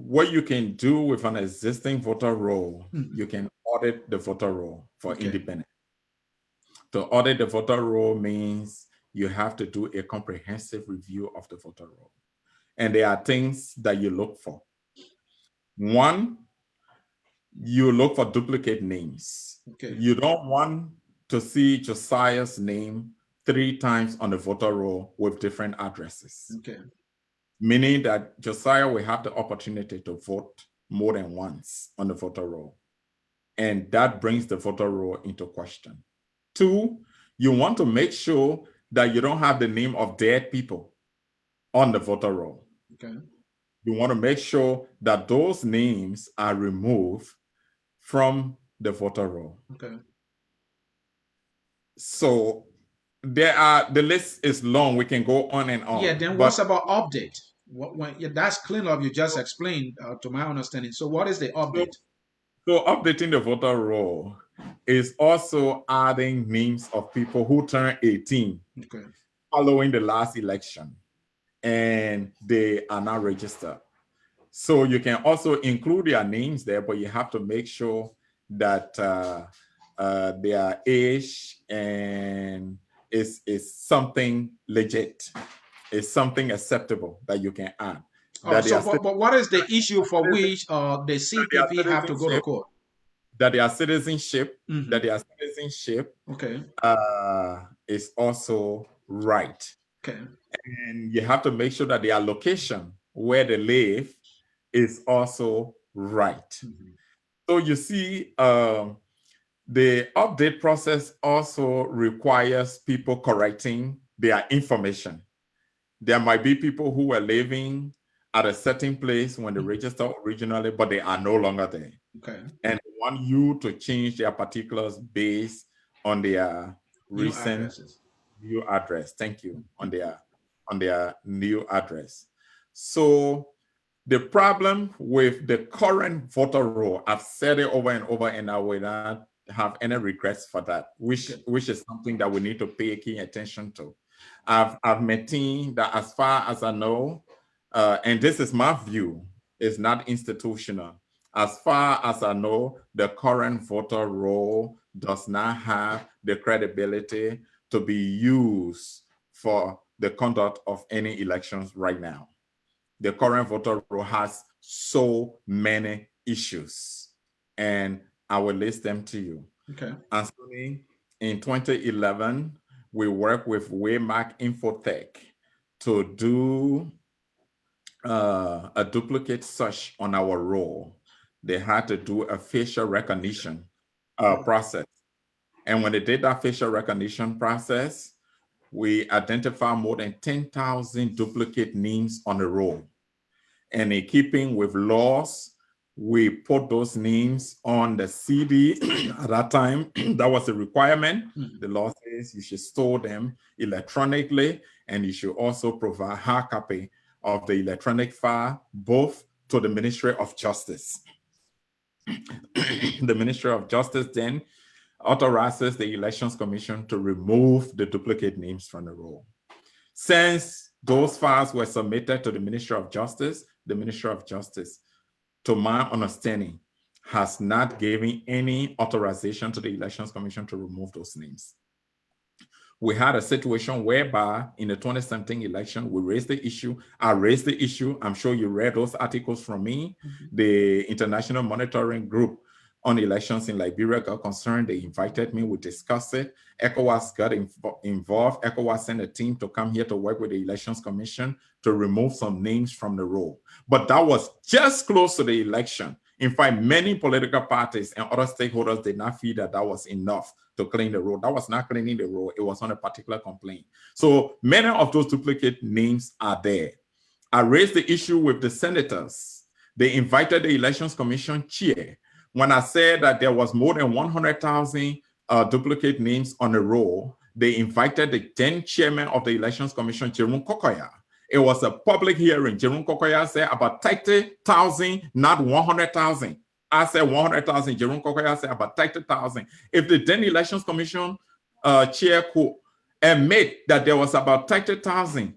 what you can do with an existing voter roll, you can audit the voter roll for independence. To audit the voter roll means you have to do a comprehensive review of the voter roll. And there are things that you look for. One, you look for duplicate names. You don't want to see Josiah's name 3 times on the voter roll with different addresses. Meaning that Josiah will have the opportunity to vote more than once on the voter roll. And that brings the voter roll into question. 2, you want to make sure that you don't have the name of dead people on the voter roll. You want to make sure that those names are removed from the voter roll. So the list is long. We can go on and on. Yeah, then what's about update? That's cleanup you just explained, to my understanding. So what is the update? So updating the voter roll is also adding names of people who turned 18 following the last election, and they are now registered. So you can also include their names there, but you have to make sure that their age and is something legit, is something acceptable that you can add. But what is the issue for which the CPP have to go to court? That their citizenship, is also right. And you have to make sure that their location where they live is also right. So you see, the update process also requires people correcting their information. There might be people who were living at a certain place when they registered originally, but they are no longer there. And they want you to change their particulars based on their recent new address. Thank you. On their new address. So the problem with the current voter roll, I've said it over and over, and I will not have any regrets for that, which is something that we need to pay keen attention to. I've maintained that, as far as I know, and this is my view, is not institutional. As far as I know, the current voter roll does not have the credibility to be used for the conduct of any elections right now. The current voter roll has so many issues, and I will list them to you. Anthony, in 2011, we worked with Waymark Infotech to do a duplicate search on our roll. They had to do a facial recognition process. And when they did that facial recognition process, we identified more than 10,000 duplicate names on the roll. And in keeping with laws, we put those names on the CD at that time. That was a requirement. The law says you should store them electronically, and you should also provide hard copy of the electronic file, both to the Ministry of Justice. The Ministry of Justice then authorizes the Elections Commission to remove the duplicate names from the roll. Since those files were submitted to the Ministry of Justice, the Ministry of Justice, to my understanding, has not given any authorization to the Elections Commission to remove those names. We had a situation whereby in the 2017 election, we raised the issue. I raised the issue. I'm sure you read those articles from me. The International Monitoring Group on elections in Liberia got concerned. They invited me. We discussed it. ECOWAS got involved. ECOWAS sent a team to come here to work with the Elections Commission to remove some names from the roll. But that was just close to the election. In fact, many political parties and other stakeholders did not feel that that was enough to clean the roll. That was not cleaning the roll. It was on a particular complaint. So many of those duplicate names are there. I raised the issue with the senators. They invited the Elections Commission chair. When I said that there was more than 100,000 duplicate names on the roll, they invited the then chairman of the Elections Commission, Jerome Kokoya. It was a public hearing. Jerome Kokoya said about 30,000, not 100,000. I said 100,000. Jerome Kokoya said about 30,000. If the then Elections Commission chair could admit that there was about 30,000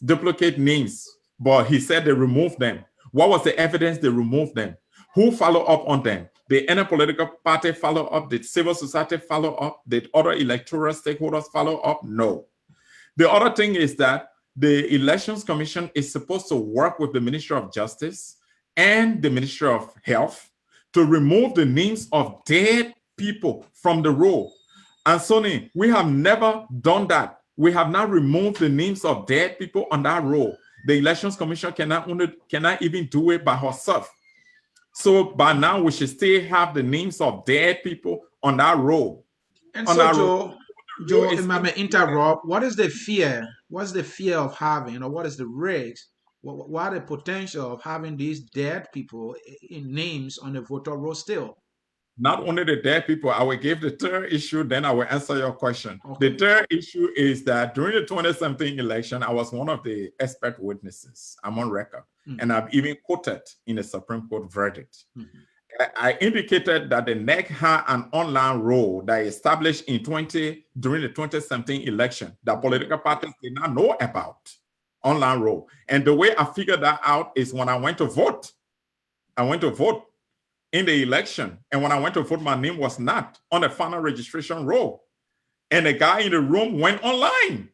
duplicate names, but he said they removed them, What was the evidence they removed them? Who followed up on them? Did any political party follow up? Did civil society follow up? Did other electoral stakeholders follow up? No. The other thing is that the Elections Commission is supposed to work with the Ministry of Justice and the Ministry of Health to remove the names of dead people from the roll. And Sonny, we have never done that. We have not removed the names of dead people on that roll. The Elections Commission cannot even do it by herself. So by now, we should still have the names of dead people on that roll. And so, Joe, if I may interrupt, what is the fear? What's the fear of having, or what is the risk? What are the potential of having these dead people in names on the voter roll still? Not only the dead people, I will give the third issue, then I will answer your question. Okay. The third issue is that during the 2017 election, I was one of the expert witnesses. I'm on record. And I've even quoted in the Supreme Court verdict. I indicated that the NEC had an online role that established during the 2017 election that political parties did not know about. Online role. And the way I figured that out is when I went to vote. I went to vote in the election. And when I went to vote, my name was not on the final registration roll. And the guy in the room went online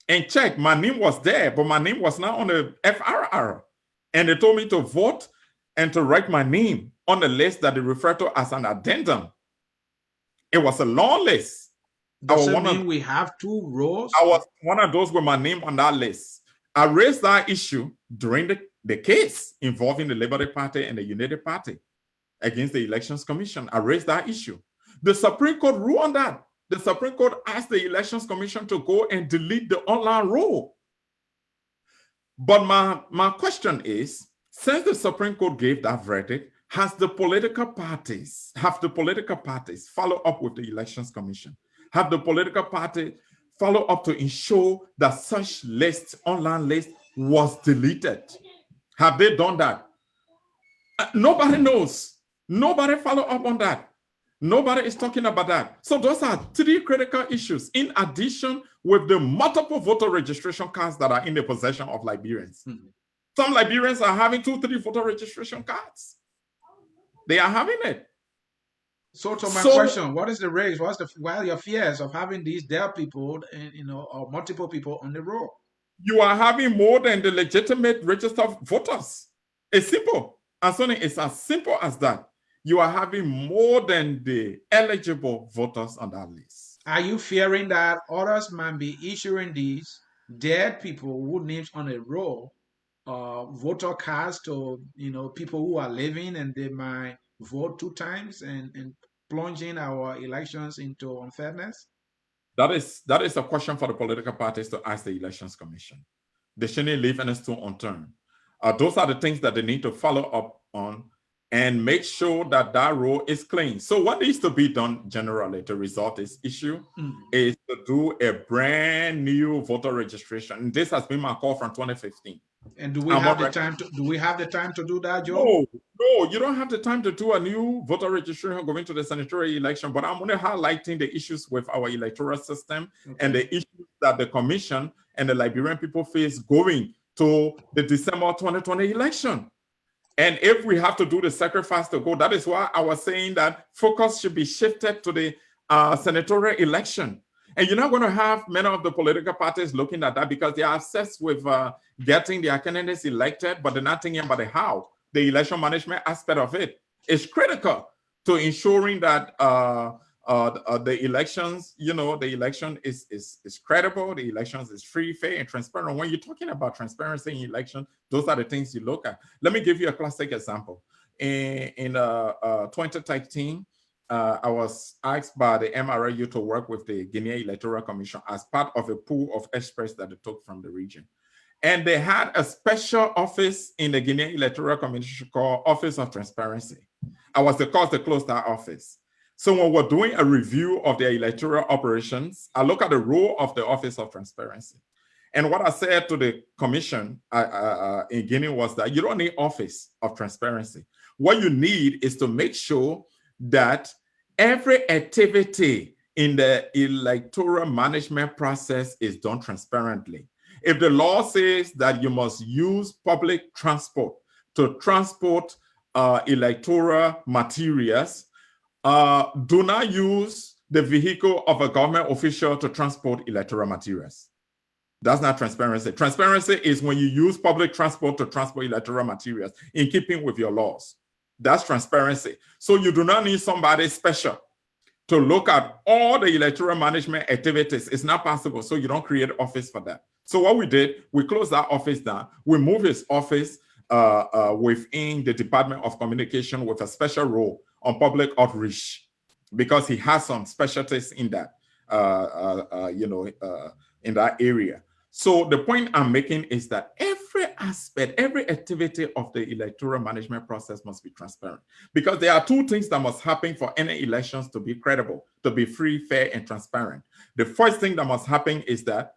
and checked. My name was there, but my name was not on the FRR. And they told me to vote and to write my name on the list that they refer to as an addendum. It was a long list. Does it mean we have two rolls? I was one of those with my name on that list. I raised that issue during the case involving the Liberty Party and the United Party against the Elections Commission. I raised that issue. The Supreme Court ruled on that. The Supreme Court asked the Elections Commission to go and delete the online roll. But my question is, since the Supreme Court gave that verdict, have the political parties follow up with the Elections Commission? Have the political party follow up to ensure that such online list was deleted? Have they done that? Nobody knows. Nobody follow up on that. Nobody is talking about that. So those are three critical issues, in addition with the multiple voter registration cards that are in the possession of Liberians. Some Liberians are having 2-3 voter registration cards. They are having it. So to my question, what is the risk? What are your fears of having these dead people and or multiple people on the roll? You are having more than the legitimate registered voters. It's simple. And Sonny, it's as simple as that. You are having more than the eligible voters on that list. Are you fearing that others might be issuing these dead people who names on a roll voter cards to people who are living, and they might vote 2 times and plunging our elections into unfairness? That is a question for the political parties to ask the Elections Commission. They shouldn't leave any stone unturned. Those are the things that they need to follow up on and make sure that that roll is clean. So what needs to be done generally to resolve this issue is to do a brand new voter registration. And this has been my call from 2015. And do we have the time to do that, Joe? No, you don't have the time to do a new voter registration going to the senatorial election, but I'm only highlighting the issues with our electoral system and the issues that the commission and the Liberian people face going to the December 2020 election. And if we have to do the sacrifice to go, that is why I was saying that focus should be shifted to the senatorial election. And you're not going to have many of the political parties looking at that because they are obsessed with getting their candidates elected, but they're not thinking about the how. The election management aspect of it is critical to ensuring that the elections, the election is credible, the elections is free, fair, and transparent. When you're talking about transparency in election, those are the things you look at. Let me give you a classic example. In 2013, I was asked by the MRAU to work with the Guinea Electoral Commission as part of a pool of experts that they took from the region. And they had a special office in the Guinea Electoral Commission called Office of Transparency. I was the cause to close that office. So when we're doing a review of their electoral operations, I look at the role of the Office of Transparency. And what I said to the commission in Guinea was that you don't need Office of Transparency. What you need is to make sure that every activity in the electoral management process is done transparently. If the law says that you must use public transport, to transport electoral materials, do not use the vehicle of a government official to transport electoral materials. That's not transparency. Transparency is when you use public transport to transport electoral materials in keeping with your laws. That's transparency. So you do not need somebody special to look at all the electoral management activities. It's not possible. So you don't create an office for that. So what we did, we closed that office down. We moved his office within the Department of Communication with a special role on public outreach, because he has some specialties in that, in that area. So the point I'm making is that every aspect, every activity of the electoral management process must be transparent, because there are two things that must happen for any elections to be credible, to be free, fair, and transparent. The first thing that must happen is that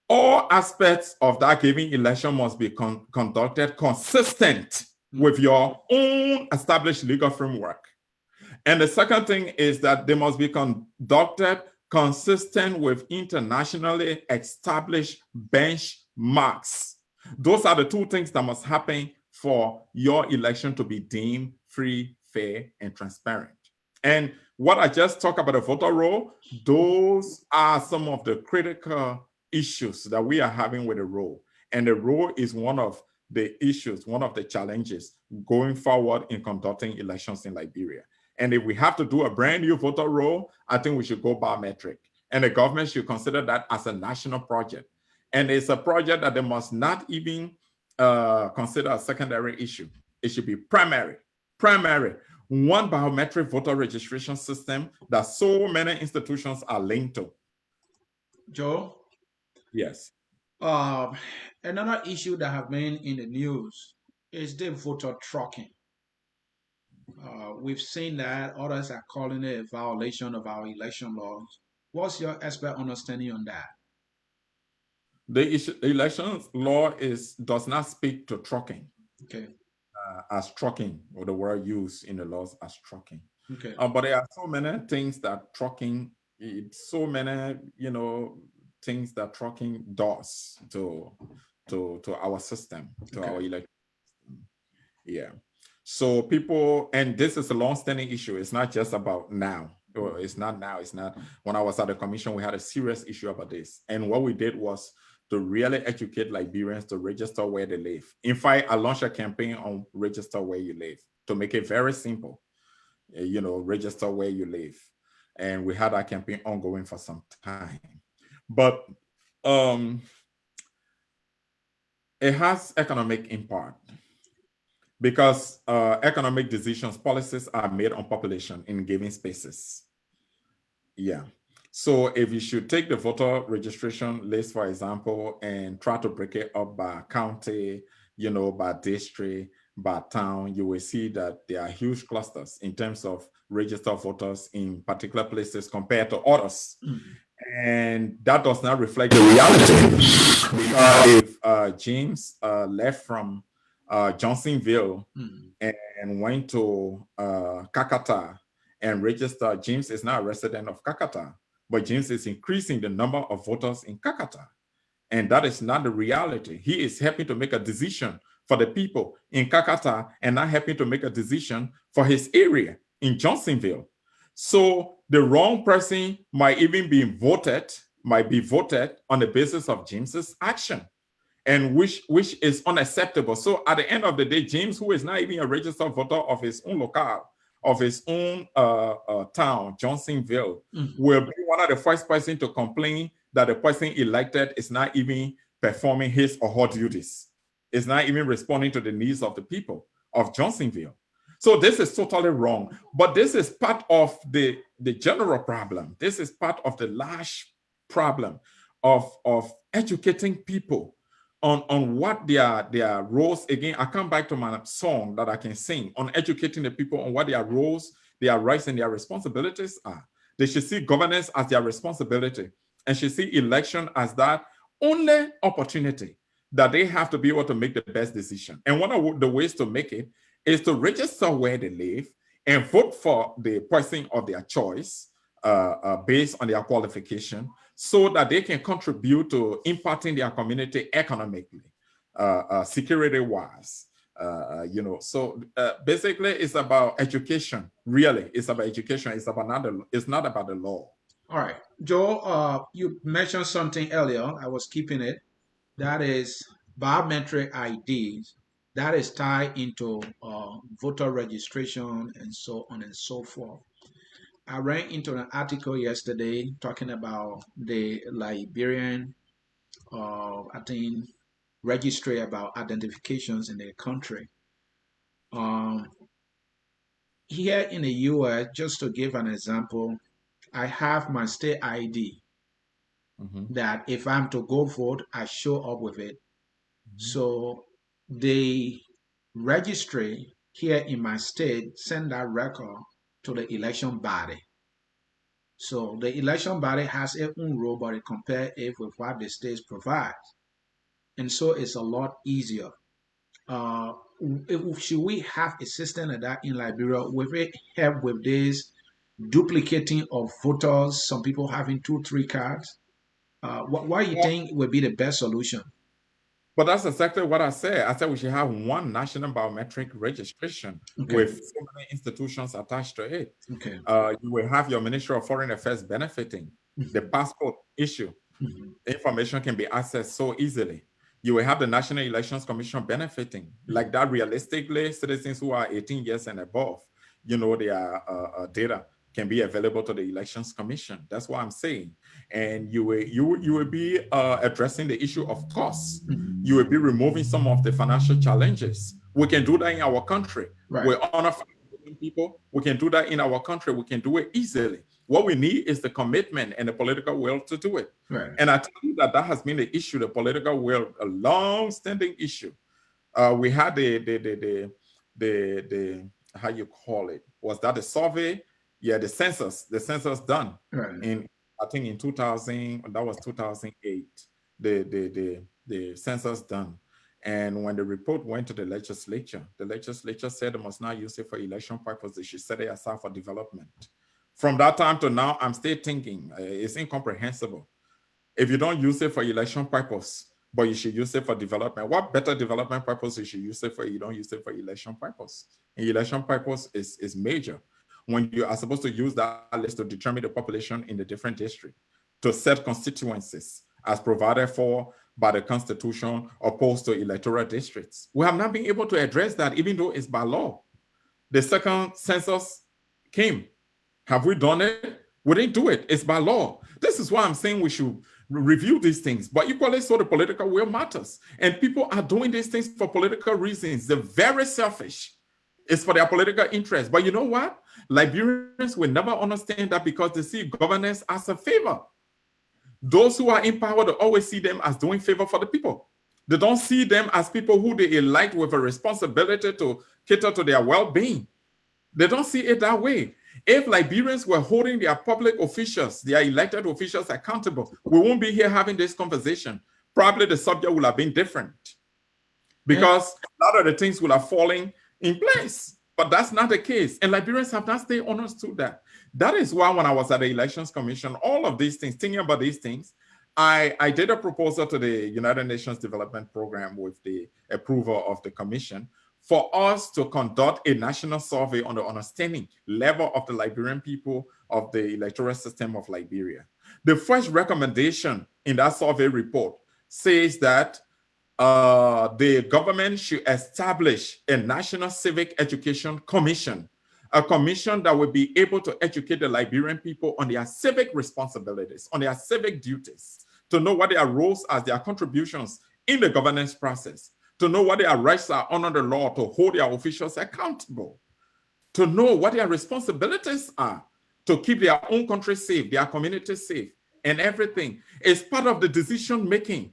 all aspects of that given election must be conducted consistent with your own established legal framework. And the second thing is that they must be conducted consistent with internationally established benchmarks. Those are the two things that must happen for your election to be deemed free, fair, and transparent. And what I just talked about the voter roll, those are some of the critical issues that we are having with the roll. And the roll is one of the issues, one of the challenges going forward in conducting elections in Liberia. And if we have to do a brand new voter roll, I think we should go biometric. And the government should consider that as a national project. And it's a project that they must not even consider a secondary issue. It should be primary. Primary. One biometric voter registration system that so many institutions are linked to. Joe? Yes. Another issue that have been in the news is the voter trucking. We've seen that others are calling it a violation of our election laws. What's your expert understanding on that? The elections law does not speak to trucking. Okay. As trucking, or the word used in the laws as trucking. Okay. But there are so many things that trucking, so many, things that trucking does to our system, to our election. Yeah. So people, and this is a long-standing issue. It's not just about now. Or it's not now. It's not. When I was at the commission, we had a serious issue about this. And what we did was to really educate Liberians to register where they live. In fact, I launched a campaign on register where you live to make it very simple. Register where you live. And we had that campaign ongoing for some time. But it has economic impact, because economic decisions, policies are made on population in given spaces. Yeah. So if you should take the voter registration list, for example, and try to break it up by county, by district, by town, you will see that there are huge clusters in terms of registered voters in particular places compared to others. And that does not reflect the reality. Because if James left from Johnsonville and went to Kakata and registered, James is now a resident of Kakata, but James is increasing the number of voters in Kakata. And that is not the reality. He is helping to make a decision for the people in Kakata and not helping to make a decision for his area in Johnsonville. So the wrong person might be voted on the basis of James's action, and which is unacceptable. So at the end of the day, James, who is not even a registered voter of his own locale, of his own town, Johnsonville, will be one of the first person to complain that the person elected is not even performing his or her duties, is not even responding to the needs of the people of Johnsonville. So this is totally wrong. But this is part of the general problem. This is part of the large problem of educating people on what their roles. Again, I come back to my song that I can sing on educating the people on what their roles, their rights, and their responsibilities are. They should see governance as their responsibility, and should see election as that only opportunity that they have to be able to make the best decision. And one of the ways to make it is to register where they live and vote for the person of their choice based on their qualification, so that they can contribute to impacting their community economically, security-wise, So basically it's about education. Really, it's about education. It's not about the law. All right, Joe, you mentioned something earlier. I was keeping it. That is biometric IDs. That is tied into voter registration and so on and so forth. I ran into an article yesterday talking about the Liberian, I think, registry about identifications in the country. Um, Here in the US, just to give an example, I have my state ID Mhm, that if I'm to go vote, I show up with it. mhm. So the registry here in my state send that record to the election body. So the election body has its own rule, but it compare it with what the states provide. And so it's a lot easier. Uh, should we have a system like that in Liberia? Will it help with this duplicating of voters? Some people having two, three cards. What do you think would be the best solution? But that's exactly what I said. I said we should have one national biometric registration Okay, with so many institutions attached to it. okay. You will have your Ministry of Foreign Affairs benefiting. The Mhm, passport issue, mhm, information can be accessed so easily. You will have the National Elections Commission benefiting. mhm. Like that, realistically, citizens who are 18 years and above, their data can be available to the Elections Commission. That's what I'm saying. And you will be addressing the issue of costs. You will be removing some of the financial challenges. We can do that in our country. Right, We honor 5 million people. We can do that in our country. We can do it easily. What we need is the commitment and the political will to do it. right. And I tell you that that has been the issue, the political will, a long-standing issue. We had the how you call it? Was that the survey? Yeah, the census done Right. in, I think in 2000. That was 2008. The census done. And when the report went to the legislature said they must not use it for election purposes. They should set it aside for development. From that time to now, I'm still thinking it's incomprehensible. If you don't use it for election purpose, but you should use it for development, what better development purpose you should use it for? You don't use it for election purpose. And election purpose is major. When you are supposed to use that list to determine the population in the different districts, to set constituencies as provided for by the Constitution, opposed to electoral districts. We have not been able to address that, even though it's by law. The second census came. Have we done it? We didn't do it. It's by law. This is why I'm saying we should review these things. But equally so, the political will matters. And people are doing these things for political reasons. They're very selfish. It's for their political interest. But you know what? Liberians will never understand that because they see governance as a favor. Those who are in power, they always see them as doing favor for the people. They don't see them as people who they elect with a responsibility to cater to their well-being. They don't see it that way. If Liberians were holding their public officials, their elected officials accountable, we won't be here having this conversation. Probably the subject would have been different And because a lot of the things would have fallen in place. But that's not the case. And Liberians have not stayed honest to that. That is why when I was at the Elections Commission, all of these things, thinking about these things, I did a proposal to the United Nations Development Program with the approval of the commission for us to conduct a national survey on the understanding level of the Liberian people of the electoral system of Liberia. The first recommendation in that survey report says that the government should establish a National Civic Education Commission, a commission that will be able to educate the Liberian people on their civic responsibilities, on their civic duties, to know what their roles are, their contributions in the governance process, to know what their rights are under the law, to hold their officials accountable, to know what their responsibilities are, to keep their own country safe, their community safe, and everything. It's part of the decision making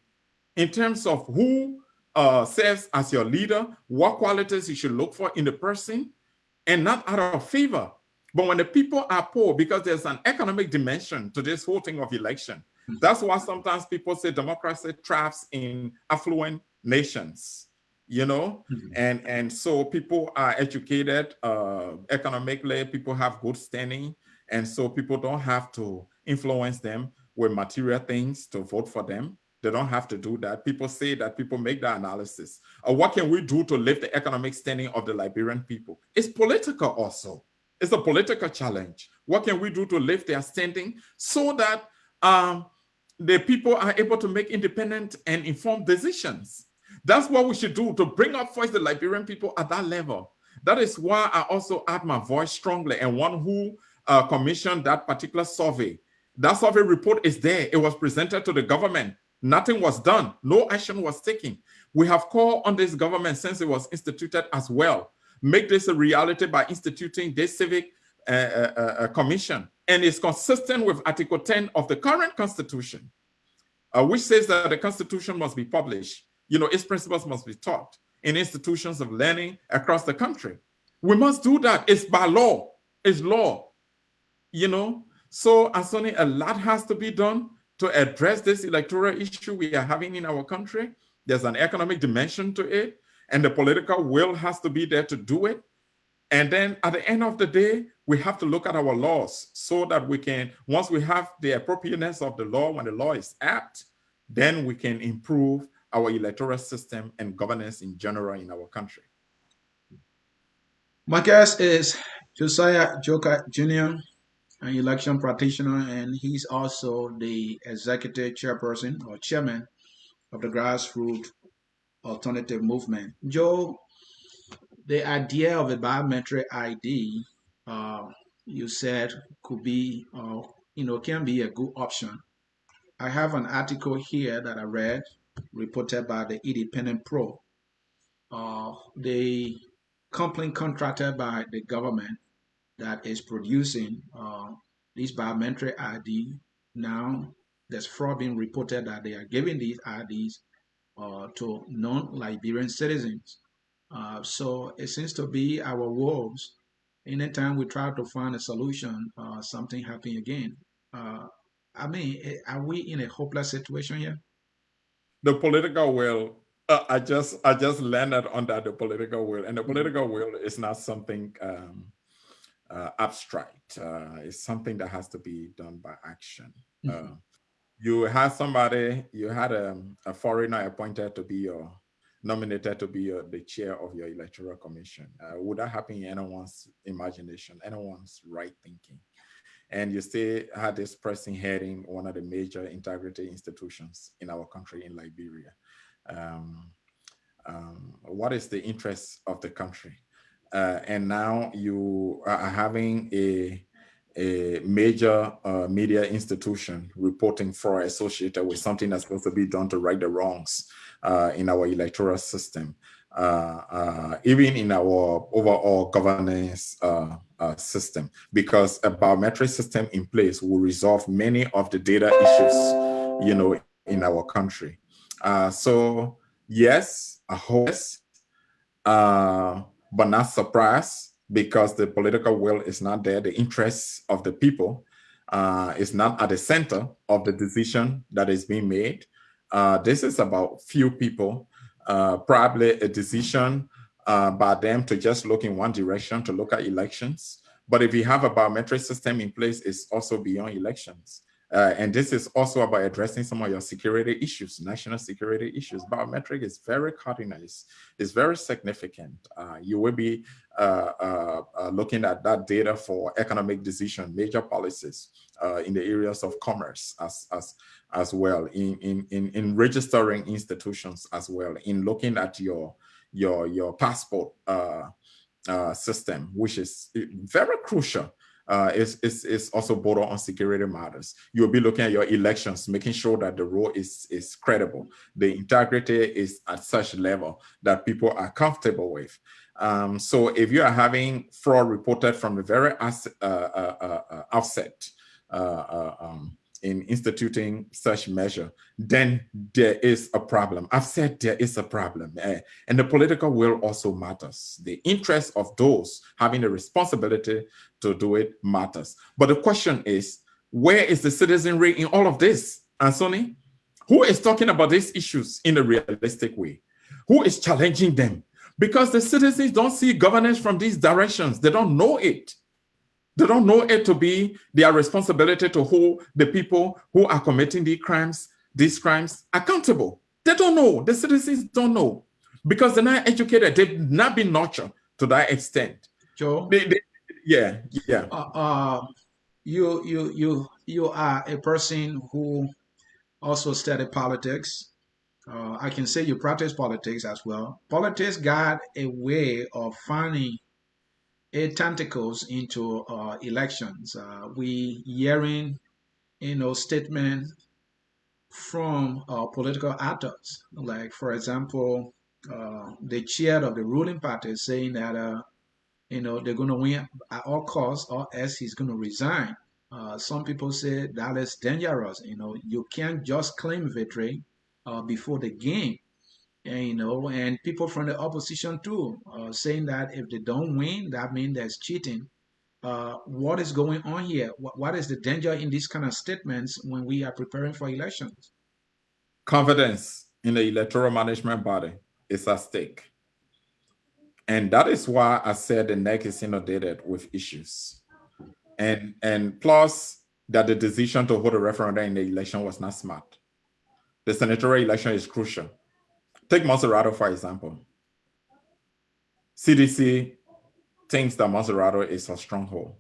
in terms of who serves as your leader, what qualities you should look for in the person, and not out of favor. But when the people are poor, because there's an economic dimension to this whole thing of election, that's why sometimes people say democracy thrives in affluent nations, you know? And so people are educated economically, people have good standing, and so people don't have to influence them with material things to vote for them. They don't have to do that. People say that, people make that analysis. What can we do to lift the economic standing of the Liberian people? It's political also. It's a political challenge. What can we do to lift their standing so that the people are able to make independent and informed decisions? That's what we should do to bring up first the Liberian people at that level. That is why I also add my voice strongly, and one who commissioned that particular survey. That survey report is there. It was presented to the government. Nothing was done. No action was taken. We have called on this government since it was instituted as well. Make this a reality by instituting this civic commission. And it's consistent with Article 10 of the current Constitution, which says that the Constitution must be published. Its principles must be taught in institutions of learning across the country. We must do that. It's by law. It's law. So, Anthony, a lot has to be done to address this electoral issue we are having in our country. There's an economic dimension to it, and the political will has to be there to do it. And then at the end of the day, we have to look at our laws so that we can, once we have the appropriateness of the law, when the law is apt, then we can improve our electoral system and governance in general in our country. My guest is Josiah Joekai Jr., an election practitioner, and he's also the executive chairperson or chairman of the grassroots alternative movement. Joe, the idea of a biometric ID, you said could be, can be a good option. I have an article here that I read, reported by the Independent Pro. The company contracted by the government that is producing these biometric ID. Now, there's fraud being reported that they are giving these IDs to non-Liberian citizens. So it seems to be our woes. Anytime we try to find a solution, something happens again. Are we in a hopeless situation here? The political will, I just landed on that, the political will. And the political will is not something abstract. It's something that has to be done by action. You had a foreigner appointed to be nominated to be the chair of your electoral commission. Would that happen in anyone's imagination, anyone's right thinking? And you still had this person heading one of the major integrity institutions in our country, in Liberia. What is the interest of the country? And now you are having a major media institution reporting fraud associated with something that's supposed to be done to right the wrongs in our electoral system, even in our overall governance system, because a biometric system in place will resolve many of the data issues, in our country. So yes, I hope, but not surprised, because the political will is not there. The interests of the people is not at the center of the decision that is being made. This is about few people, probably a decision by them to just look in one direction, to look at elections. But if you have a biometric system in place, it's also beyond elections. And this is also about addressing some of your security issues, national security issues. Biometric is very cardinal, it's very significant. You will be looking at that data for economic decision, major policies in the areas of commerce as well, in registering institutions as well, in looking at your passport system, which is very crucial. Is also border on security matters. You'll be looking at your elections, making sure that the role is credible, the integrity is at such level that people are comfortable with. So if you are having fraud reported from the very outset in instituting such measure, then there is a problem. I've said there is a problem, and the political will also matters. The interest of those having the responsibility to do it matters. But the question is, where is the citizenry in all of this, Anthony? Who is talking about these issues in a realistic way? Who is challenging them? Because the citizens don't see governance from these directions. They don't know it. They don't know it to be their responsibility to hold the people who are committing these crimes these crimes accountable. They don't know. The citizens don't know because they're not educated. They've not been nurtured to that extent. Joe, Yeah. uh, uh, you are a person who also studied politics. I can say you practice politics as well. Politics got a way of finding tentacles into elections. We hearing, statements from political actors. Like, for example, the chair of the ruling party saying that, they're going to win at all costs or else he's going to resign. Some people say that is dangerous. You can't just claim victory before the game. And people from the opposition too, saying that if they don't win, that means there's cheating. What is going on here? What is the danger in these kind of statements when we are preparing for elections? Confidence in the electoral management body is at stake. And that is why I said the NEC is inundated with issues. And plus that the decision to hold a referendum in the election was not smart. The senatorial election is crucial. Take Monserrato, for example. CDC thinks that Monserrato is a stronghold.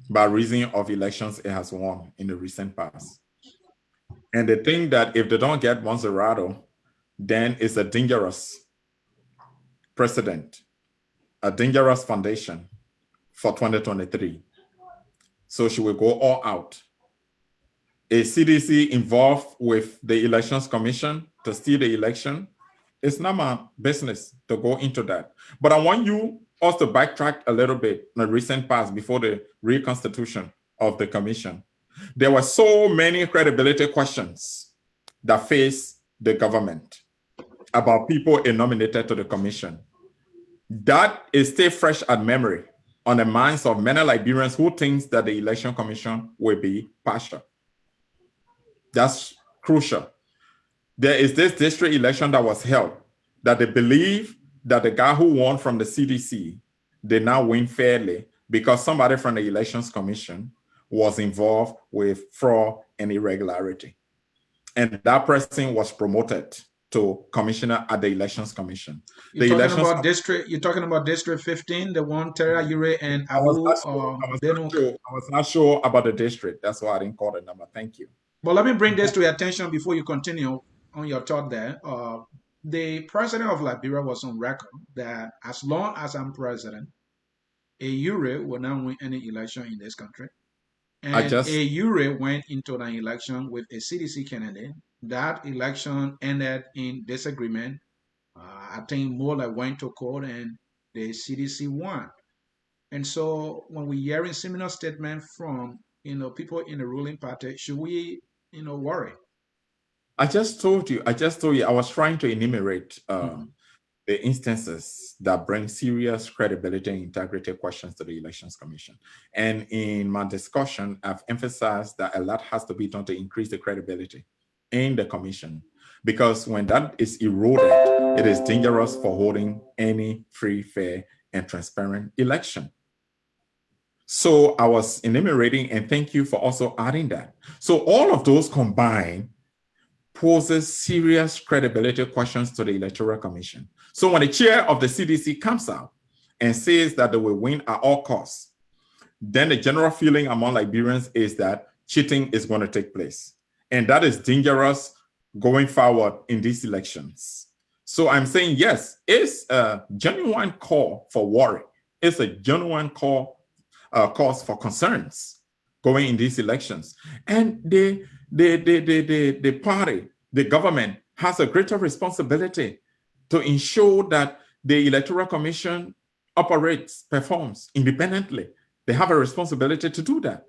By reason of elections it has won in the recent past. And they think that if they don't get Monserrato, then it's a dangerous precedent, a dangerous foundation for 2023. So she will go all out. Is CDC involved with the Elections Commission to steal the election? It's not my business to go into that. But I want you also to backtrack a little bit in the recent past before the reconstitution of the commission. There were so many credibility questions that face the government about people nominated to the commission. That is still fresh at memory on the minds of many Liberians who think that the election commission will be partial. That's crucial. There is this district election that was held that they believe that the guy who won from the CDC did not win fairly because somebody from the Elections Commission was involved with fraud and irregularity. And that person was promoted to commissioner at the Elections Commission. You're talking about District 15, the one Terra Ure and Abu Benuk. I was not sure about the district. That's why I didn't call the number. Thank you. But let me bring this to your attention before you continue on your thought there. The president of Liberia was on record that as long as I'm president, a Ure will not win any election in this country. And a Ure went into an election with a CDC candidate. That election ended in disagreement. I think Mueller went to court and the CDC won. And so when we're hearing similar statements from people in the ruling party, should we worry? I just told you, I was trying to enumerate the instances that bring serious credibility and integrity questions to the Elections Commission. And in my discussion, I've emphasized that a lot has to be done to increase the credibility in the commission, because when that is eroded, it is dangerous for holding any free, fair, and transparent election. So I was enumerating, and thank you for also adding that. So all of those combined poses serious credibility questions to the Electoral Commission. So when the chair of the CDC comes out and says that they will win at all costs, then the general feeling among Liberians is that cheating is going to take place. And that is dangerous going forward in these elections. So I'm saying, yes, it's a genuine call for worry. It's a genuine cause for concerns going in these elections. And the party, the government, has a greater responsibility to ensure that the Electoral Commission performs independently. They have a responsibility to do that.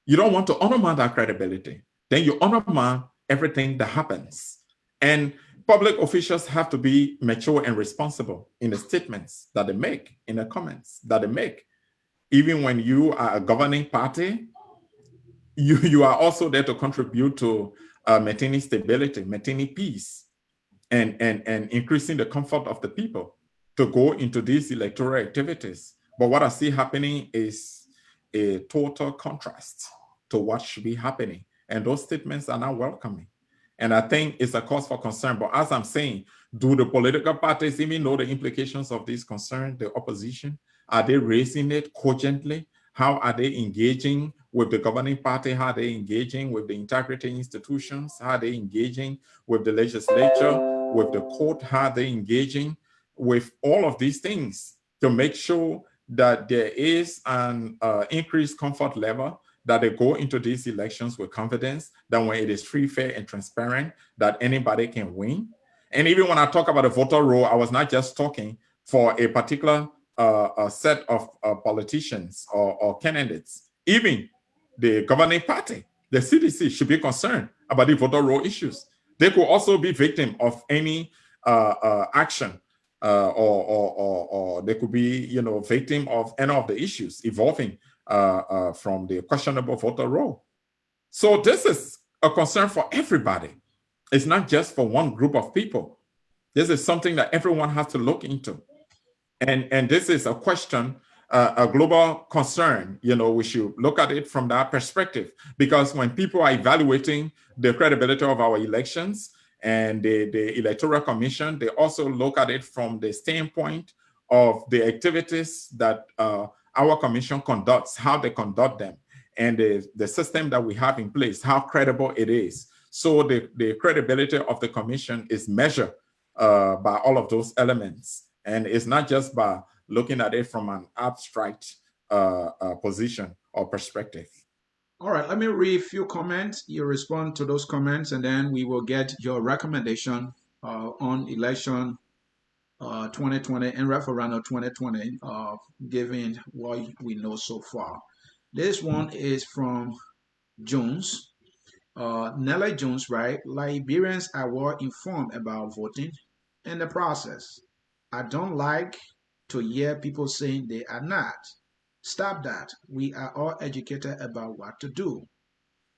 You don't want to undermine that credibility. Then you undermine everything that happens. And public officials have to be mature and responsible in the statements that they make, in the comments that they make. Even when you are a governing party, you are also there to contribute to maintaining stability, maintaining peace, and increasing the comfort of the people to go into these electoral activities. But what I see happening is a total contrast to what should be happening. And those statements are not welcoming. And I think it's a cause for concern. But as I'm saying, do the political parties even know the implications of this concern, the opposition? Are they raising it cogently? How are they engaging with the governing party? How are they engaging with the integrity institutions? How are they engaging with the legislature, with the court? How are they engaging with all of these things to make sure that there is an increased comfort level, that they go into these elections with confidence that when it is free, fair, and transparent, that anybody can win? And even when I talk about a voter roll, I was not just talking for a particular set of politicians or candidates. Even the governing party, the CDC, should be concerned about the voter roll issues. They could also be victim of any action, or they could be, victim of any of the issues evolving from the questionable voter roll. So this is a concern for everybody. It's not just for one group of people. This is something that everyone has to look into. And this is a question, a global concern. We should look at it from that perspective, because when people are evaluating the credibility of our elections and the Electoral Commission, they also look at it from the standpoint of the activities that our commission conducts, how they conduct them, and the system that we have in place, how credible it is. So the credibility of the commission is measured by all of those elements. And it's not just by looking at it from an abstract position or perspective. All right, let me read a few comments. You respond to those comments, and then we will get your recommendation on election 2020 and referendum 2020, given what we know so far. This one is from Jones. Nelly Jones, right? Liberians are well informed about voting and the process. I don't like to hear people saying they are not. Stop that. We are all educated about what to do.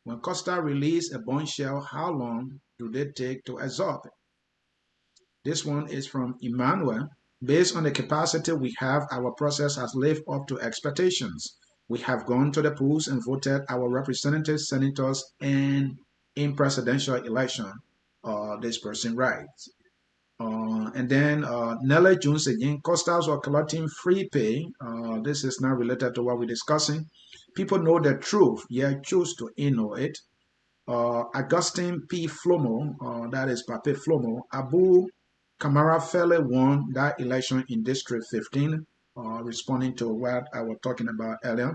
When Costa release a bombshell, how long do they take to absorb it? This one is from Emmanuel. Based on the capacity we have, our process has lived up to expectations. We have gone to the polls and voted our representatives, senators, and in presidential election. This person writes. And then Nelly Jones again, Costas were collecting free pay. This is not related to what we're discussing. People know the truth, yet choose to ignore it. Augustine P. Flomo, that is Pape Flomo, Abu Kamara Fele won that election in District 15, responding to what I was talking about earlier.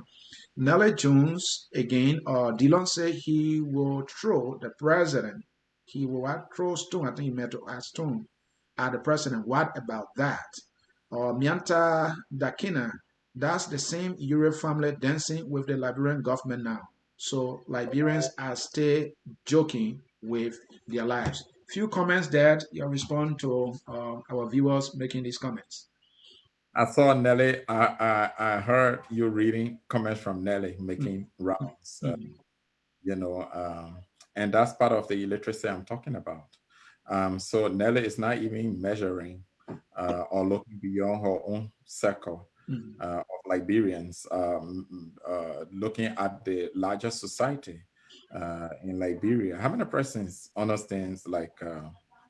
Nelly Jones, again, Dillon said he will throw the president. He will throw stone, I think he meant to ask stone at the president. What about that? Mianta Dakina, that's the same Euro family dancing with the Liberian government now. So Liberians are still joking with their lives. Few comments that you respond to our viewers making these comments. I saw Nelly. I heard you reading comments from Nelly making rounds. And that's part of the illiteracy I'm talking about. So Nelly is not even measuring or looking beyond her own circle of Liberians, looking at the larger society in Liberia. How many persons understands like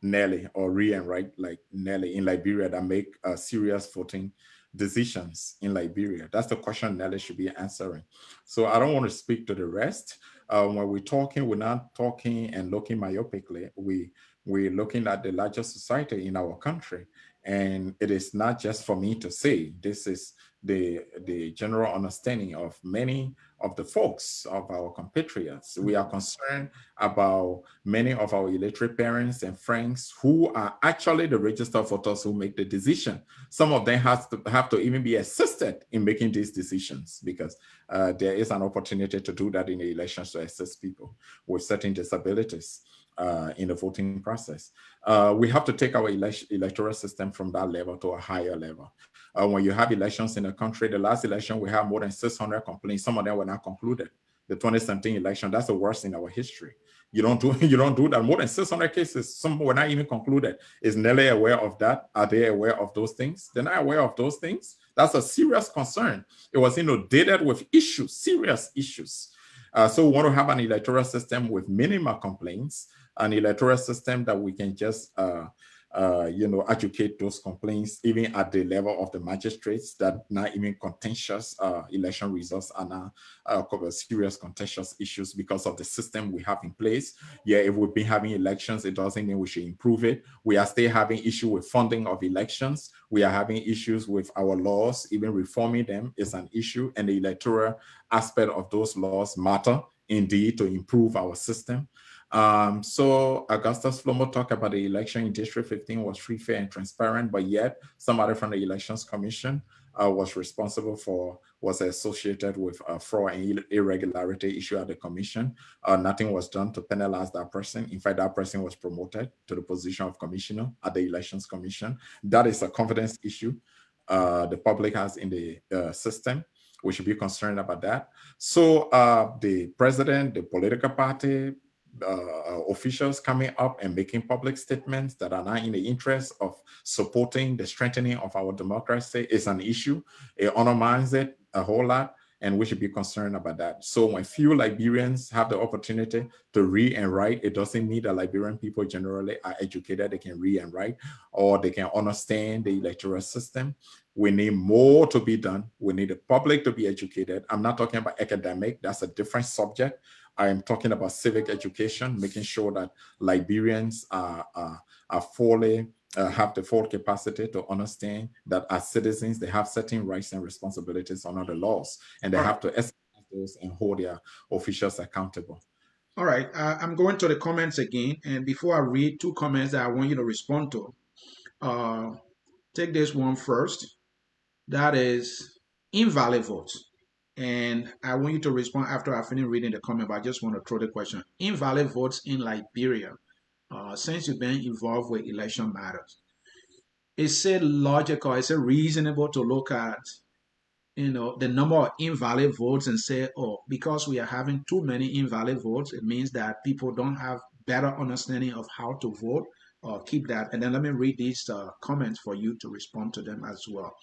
Nelly or Rian, right? Like Nelly in Liberia that make serious voting decisions in Liberia? That's the question Nelly should be answering. So I don't want to speak to the rest. When we're talking, we're not talking and looking myopically. We're looking at the larger society in our country. And it is not just for me to say, this is the general understanding of many of the folks, of our compatriots. We are concerned about many of our illiterate parents and friends who are actually the registered voters who make the decision. Some of them have to even be assisted in making these decisions, because there is an opportunity to do that in the elections, to assist people with certain disabilities in the voting process. We have to take our electoral system from that level to a higher level. When you have elections in a country, the last election we have more than 600 complaints. Some of them were not concluded. The 2017 election, that's the worst in our history. You don't do that. More than 600 cases, some were not even concluded. Is Nelly aware of that? Are they aware of those things? They're not aware of those things. That's a serious concern. It was inundated with issues, serious issues. So we want to have an electoral system with minimal complaints, an electoral system that we can just educate those complaints even at the level of the magistrates, that not even contentious election results are now serious contentious issues because of the system we have in place. Yeah, if we've been having elections, it doesn't mean we should improve it. We are still having issue with funding of elections. We are having issues with our laws. Even reforming them is an issue, and the electoral aspect of those laws matter indeed to improve our system. So Augustus Flomo talked about the election in District 15 was free, fair, and transparent, but yet somebody from the Elections Commission was responsible for, was associated with fraud and irregularity issue at the commission. Nothing was done to penalize that person. In fact, that person was promoted to the position of commissioner at the Elections Commission. That is a confidence issue the public has in the system. We should be concerned about that. So the president, the political party, officials coming up and making public statements that are not in the interest of supporting the strengthening of our democracy is an issue. It undermines it a whole lot, and we should be concerned about that. So when few Liberians have the opportunity to read and write, it doesn't mean that Liberian people generally are educated, they can read and write, or they can understand the electoral system. We need more to be done. We need the public to be educated. I'm not talking about academic, that's a different subject. I am talking about civic education, making sure that Liberians are fully have the full capacity to understand that as citizens, they have certain rights and responsibilities under the laws, and they have to exercise those and hold their officials accountable. All right, I'm going to the comments again, and before I read two comments that I want you to respond to, take this one first. That is invalid votes. And I want you to respond after I finish reading the comment, but I just want to throw the question. Invalid votes in Liberia, since you've been involved with election matters, is it logical, is it reasonable to look at the number of invalid votes and say, oh, because we are having too many invalid votes, it means that people don't have better understanding of how to vote, or keep that. And then let me read these comments for you to respond to them as well.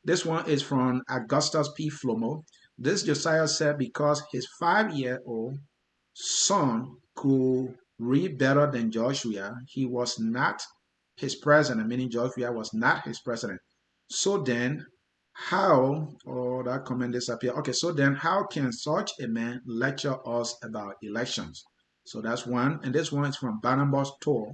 This one is from Augustus P. Flomo. This Josiah said because his 5-year-old son could read better than Joshua, he was not his president, meaning Joshua was not his president. So then, how, oh, that comment disappeared. Okay, so then how can such a man lecture us about elections? So that's one. And this one is from Barnabas Tour.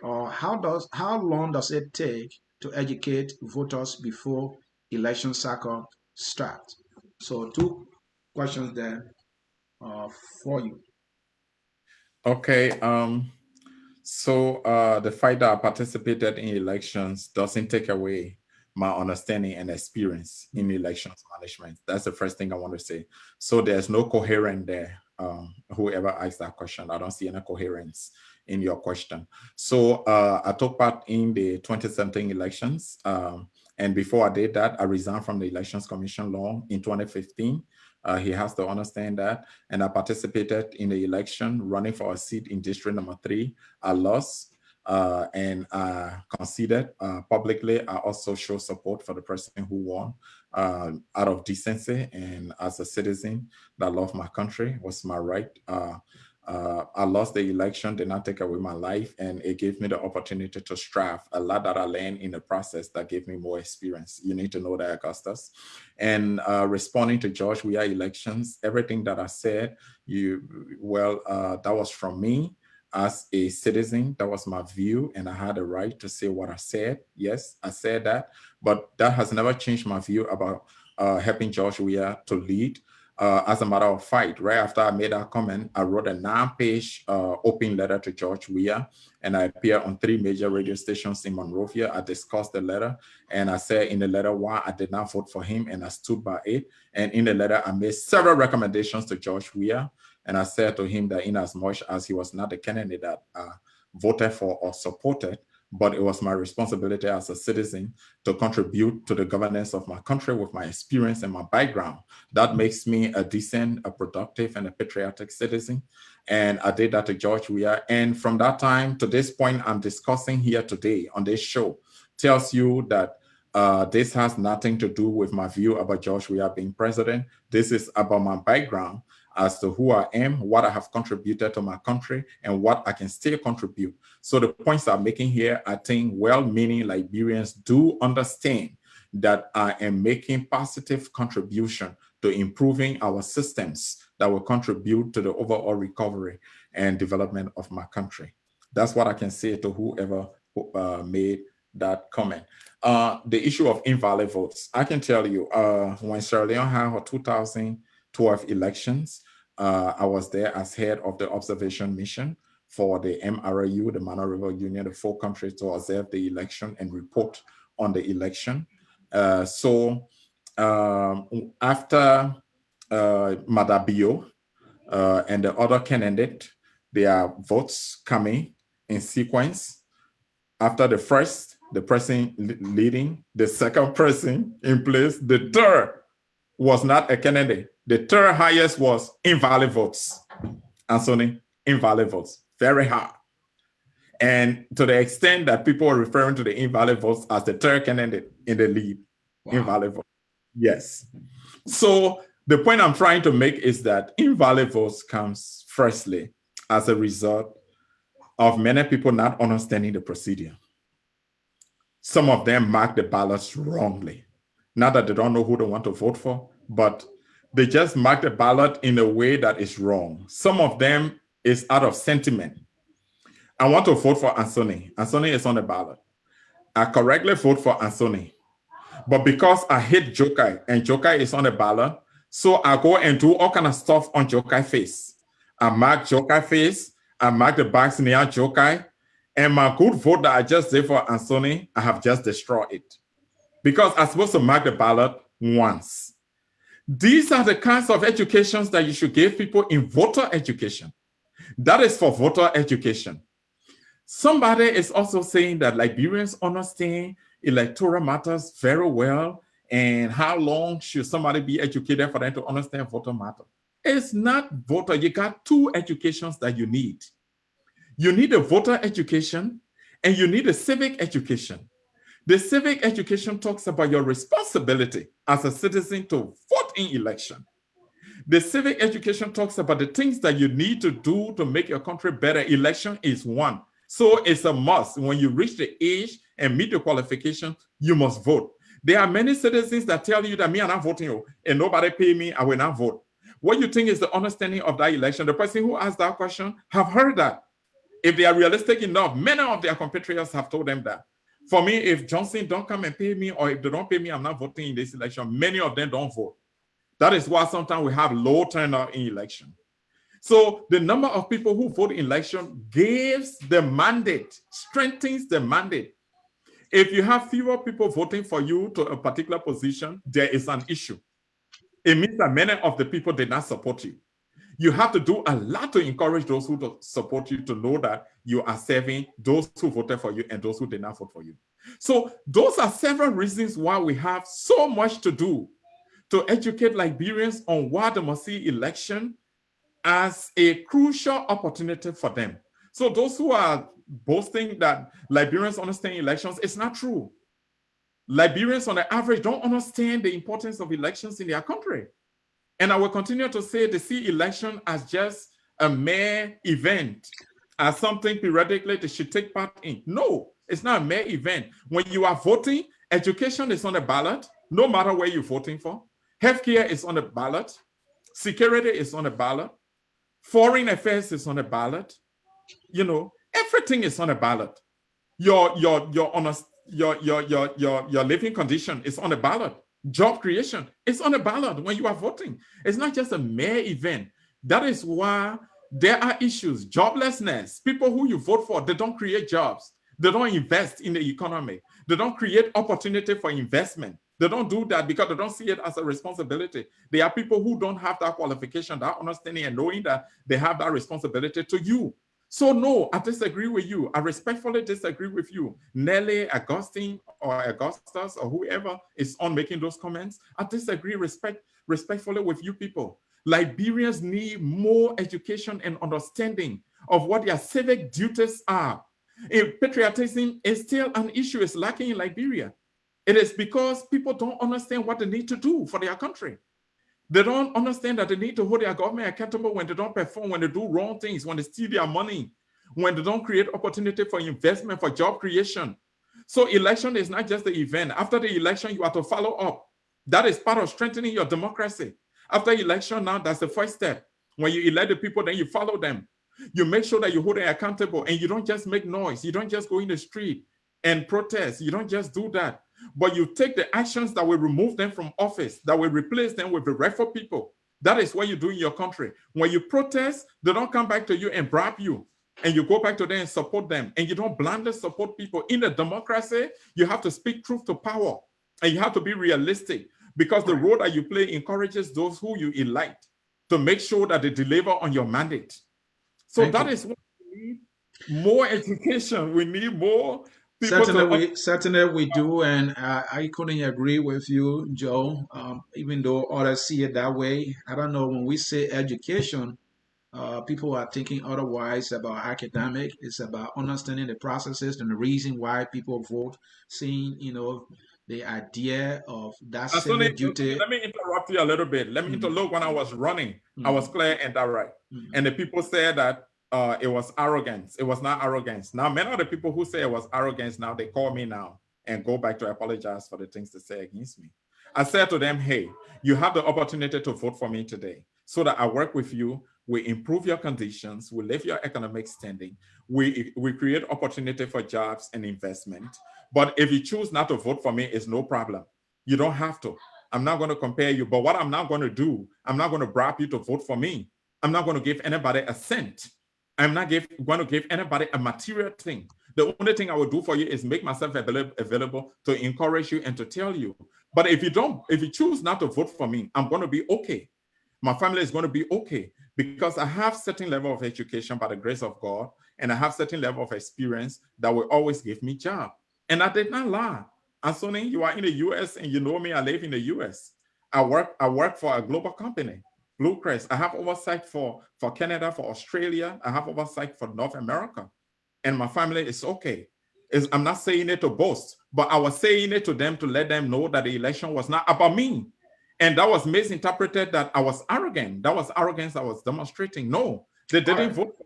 How long does it take to educate voters before election cycle starts? So two questions there for you. Okay. So the fact that I participated in elections doesn't take away my understanding and experience in elections management. That's the first thing I want to say. So there's no coherence there. Whoever asked that question, I don't see any coherence in your question. So I took part in the 2017 elections. And before I did that, I resigned from the Elections Commission law in 2015. He has to understand that. And I participated in the election, running for a seat in District number 3. I lost and I conceded publicly. I also show support for the person who won out of decency and as a citizen that love my country. Was my right. I lost the election, did not take away my life, and it gave me the opportunity to strive. A lot that I learned in the process that gave me more experience. You need to know that, Augustus. And responding to George Weah elections, everything that I said, that was from me as a citizen. That was my view, and I had a right to say what I said. Yes, I said that, but that has never changed my view about helping George Weah to lead. As a matter of fact, right after I made that comment, I wrote a 9-page open letter to George Weah, and I appeared on 3 major radio stations in Monrovia. I discussed the letter, and I said in the letter why I did not vote for him, and I stood by it. And in the letter, I made several recommendations to George Weah, and I said to him that in as much as he was not the candidate that I voted for or supported, but it was my responsibility as a citizen to contribute to the governance of my country with my experience and my background. That makes me a decent, a productive, and a patriotic citizen. And I did that to George Weah. And from that time to this point, I'm discussing here today on this show, tells you that this has nothing to do with my view about George Weah being president. This is about my background. as to who I am, what I have contributed to my country, and what I can still contribute. So the points I'm making here, I think well-meaning Liberians do understand that I am making positive contribution to improving our systems that will contribute to the overall recovery and development of my country. That's what I can say to whoever made that comment. The issue of invalid votes, I can tell you, when Sierra Leone had her 2012 elections, I was there as head of the observation mission for the MRU, the Mana River Union, the 4 countries to observe the election and report on the election. So after Madabio and the other candidate, their votes coming in sequence. After the first, the person leading, the second person in place, the third was not a candidate. The third highest was invalid votes. Anthony, invalid votes, very high. And to the extent that people are referring to the invalid votes as the third candidate in the lead, wow. Invalid votes. Yes. So the point I'm trying to make is that invalid votes comes firstly as a result of many people not understanding the procedure. Some of them mark the ballots wrongly. Not that they don't know who they want to vote for, but they just mark the ballot in a way that is wrong. Some of them is out of sentiment. I want to vote for Anthony. Anthony is on the ballot. I correctly vote for Anthony. But because I hate Joekai and Joekai is on the ballot, so I go and do all kind of stuff on Joekai face. I mark Joekai face. I mark the box near Joekai. And my good vote that I just did for Anthony, I have just destroyed it. Because I'm supposed to mark the ballot once. These are the kinds of educations that you should give people in voter education. That is for voter education. Somebody is also saying that Liberians understand electoral matters very well, and how long should somebody be educated for them to understand voter matter? It's not voter. You got 2 educations that you need. You need a voter education and you need a civic education. The civic education talks about your responsibility as a citizen to vote in election. The civic education talks about the things that you need to do to make your country better. Election is one. So it's a must. When you reach the age and meet the qualification, you must vote. There are many citizens that tell you that me, I'm not voting, and nobody pay me, I will not vote. What you think is the understanding of that election? The person who asked that question have heard that. If they are realistic enough, many of their compatriots have told them that. For me, if Johnson don't come and pay me, or if they don't pay me, I'm not voting in this election. Many of them don't vote. That is why sometimes we have low turnout in election. So the number of people who vote in election gives the mandate, strengthens the mandate. If you have fewer people voting for you to a particular position, there is an issue. It means that many of the people did not support you. You have to do a lot to encourage those who support you to know that you are serving those who voted for you and those who did not vote for you. So those are several reasons why we have so much to do to educate Liberians on why they must see election as a crucial opportunity for them. So those who are boasting that Liberians understand elections, it's not true. Liberians on the average don't understand the importance of elections in their country. And I will continue to say they see election as just a mere event, as something periodically they should take part in. No, it's not a mere event. When you are voting, education is on the ballot, no matter where you're voting for. Healthcare is on the ballot. Security is on the ballot. Foreign affairs is on the ballot. You know, everything is on the ballot. Your living condition is on the ballot. Job creation is on the ballot when you are voting. It's not just a mere event. That is why there are issues. Joblessness. People who you vote for, they don't create jobs. They don't invest in the economy. They don't create opportunity for investment. They don't do that because they don't see it as a responsibility. There are people who don't have that qualification, that understanding, and knowing that they have that responsibility to you. So no, I disagree with you. I respectfully disagree with you. Nelly, Augustine, or Augustus, or whoever is on making those comments, I disagree respectfully with you people. Liberians need more education and understanding of what their civic duties are. If patriotism is still an issue, it's lacking in Liberia. It is because people don't understand what they need to do for their country. They don't understand that they need to hold their government accountable when they don't perform, when they do wrong things, when they steal their money, when they don't create opportunity for investment, for job creation. So election is not just the event. After the election, you have to follow up. That is part of strengthening your democracy. After election, now that's the first step. When you elect the people, then you follow them. You make sure that you hold them accountable, and you don't just make noise. You don't just go in the street and protest. You don't just do that. But you take the actions that will remove them from office, that will replace them with the rightful people. That is what you do in your country. When you protest, they don't come back to you and bribe you. And you go back to them and support them. And you don't blindly support people. In a democracy, you have to speak truth to power. And you have to be realistic, because the role that you play encourages those who you elect to make sure that they deliver on your mandate. So that is what we need. More education. We need more people Certainly we do, and I couldn't agree with you, Joe. Even though others see it that way, I don't know. When we say education, people are thinking otherwise about academic. It's about understanding the processes and the reason why people vote. Seeing, the idea of that civic duty. Let me interrupt you a little bit. Let me interlope. When I was running, I was clear and direct. And the people said that it was arrogance. It was not arrogance. Now, many of the people who say it was arrogance, now they call me now and go back to apologize for the things they say against me. I said to them, hey, you have the opportunity to vote for me today so that I work with you. We improve your conditions. We lift your economic standing. We create opportunity for jobs and investment. But if you choose not to vote for me, it's no problem. You don't have to. I'm not going to compare you. But what I'm not going to do, I'm not going to bribe you to vote for me. I'm not going to give anybody a cent. I'm not going to give anybody a material thing. The only thing I will do for you is make myself available to encourage you and to tell you. But if you choose not to vote for me, I'm going to be okay. My family is going to be okay, because I have certain level of education by the grace of God, and I have certain level of experience that will always give me job. And I did not lie. Anthony, you are in the US and you know me, I live in the US. I work for a global company, Blue Crest. I have oversight for Canada, for Australia. I have oversight for North America. And my family is okay. I'm not saying it to boast, but I was saying it to them to let them know that the election was not about me. And that was misinterpreted that I was arrogant. That was arrogance I was demonstrating. No, they didn't vote.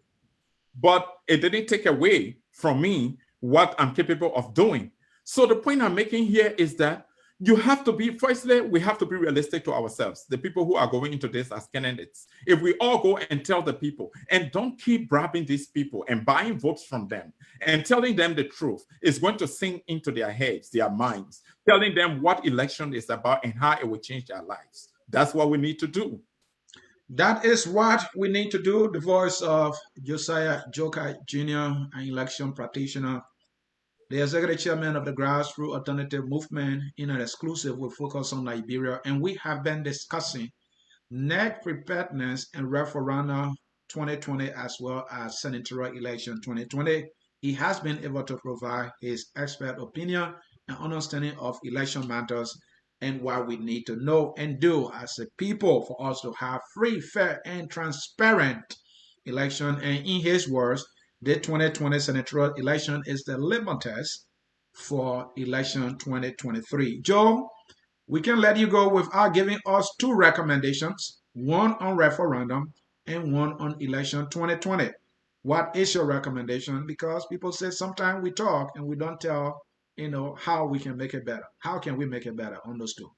But it didn't take away from me what I'm capable of doing. So the point I'm making here is that you have to be, firstly, we have to be realistic to ourselves, the people who are going into this as candidates. If we all go and tell the people, and don't keep bribing these people and buying votes from them and telling them the truth, it's going to sink into their heads, their minds, telling them what election is about and how it will change their lives. That's what we need to do. That is what we need to do. The voice of Josiah Joekai Jr., an election practitioner, the executive chairman of the Grassroots Alternative Movement. In an exclusive, we focus on Liberia, and we have been discussing NEC preparedness and referendum 2020, as well as senatorial election 2020. He has been able to provide his expert opinion and understanding of election matters and what we need to know and do as a people for us to have free, fair, and transparent election. And in his words, the 2020 senatorial election is the litmus test for election 2023. Joe, we can let you go without giving us two recommendations, one on referendum and one on election 2020. What is your recommendation? Because people say sometimes we talk and we don't tell, how we can make it better. How can we make it better on those two?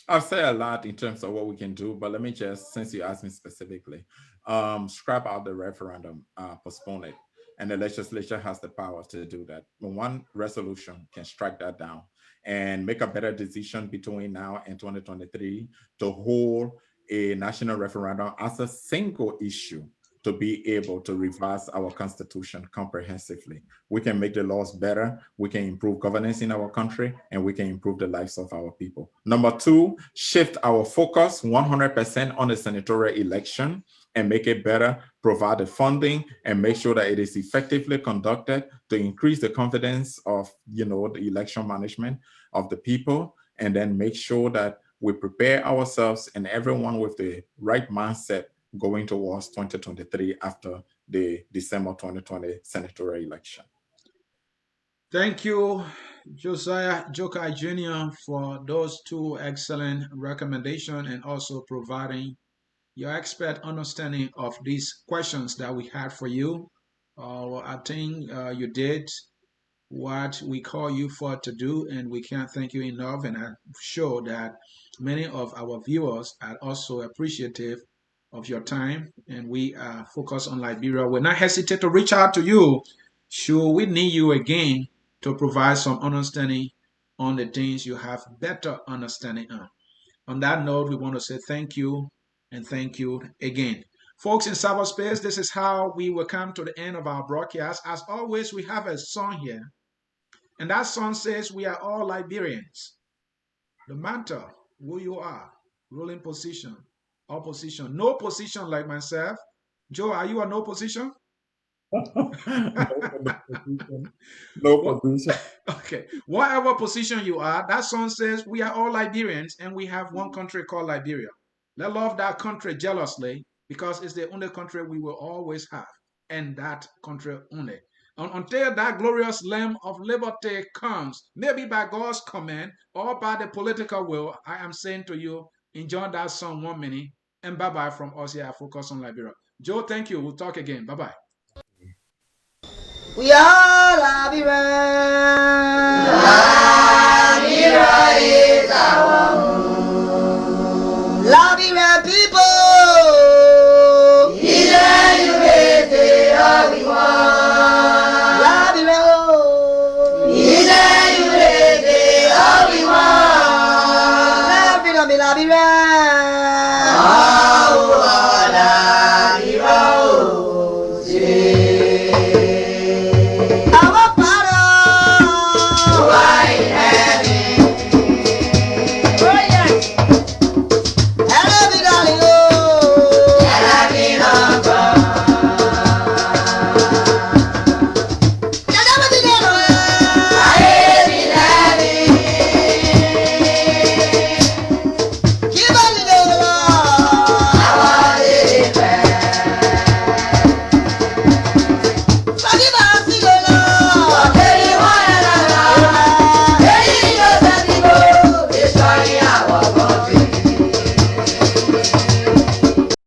I'll say a lot in terms of what we can do, but let me just, since you asked me specifically, scrap out the referendum, postpone it. And the legislature has the power to do that. One resolution can strike that down and make a better decision between now and 2023 to hold a national referendum as a single issue to be able to revise our constitution comprehensively. We can make the laws better, we can improve governance in our country, and we can improve the lives of our people. Number two, shift our focus 100% on the senatorial election and make it better, provide the funding, and make sure that it is effectively conducted to increase the confidence of the election management of the people, and then make sure that we prepare ourselves and everyone with the right mindset going towards 2023 after the December 2020 senatorial election. Thank you, Josiah Joekai Jr. for those two excellent recommendations and also providing your expert understanding of these questions that we had for you. I think you did what we call you for to do, and we can't thank you enough. And I'm sure that many of our viewers are also appreciative of your time, and we are focused on Liberia. We'll not hesitate to reach out to you should we need you again to provide some understanding on the things you have better understanding on. On that note, we want to say thank you and thank you again. Folks in cyberspace, this is how we will come to the end of our broadcast. As always, we have a song here, and that song says we are all Liberians. The matter, who you are, ruling position, opposition, no position like myself. Joe, are you a no position? No position. No position. Okay, whatever position you are, that song says we are all Liberians and we have one country called Liberia. Let's love that country jealously because it's the only country we will always have, and that country only. And until that glorious Lamb of Liberty comes, maybe by God's command or by the political will, I am saying to you, enjoy that song 1 minute, and bye bye from us here at Focus on Liberia. Joe, thank you. We'll talk again. Bye bye. We are Liberia. Liberia is our home. Liberia people. Unity, all we want. Liberia, oh. Unity, all we want. Liberia, Liberia.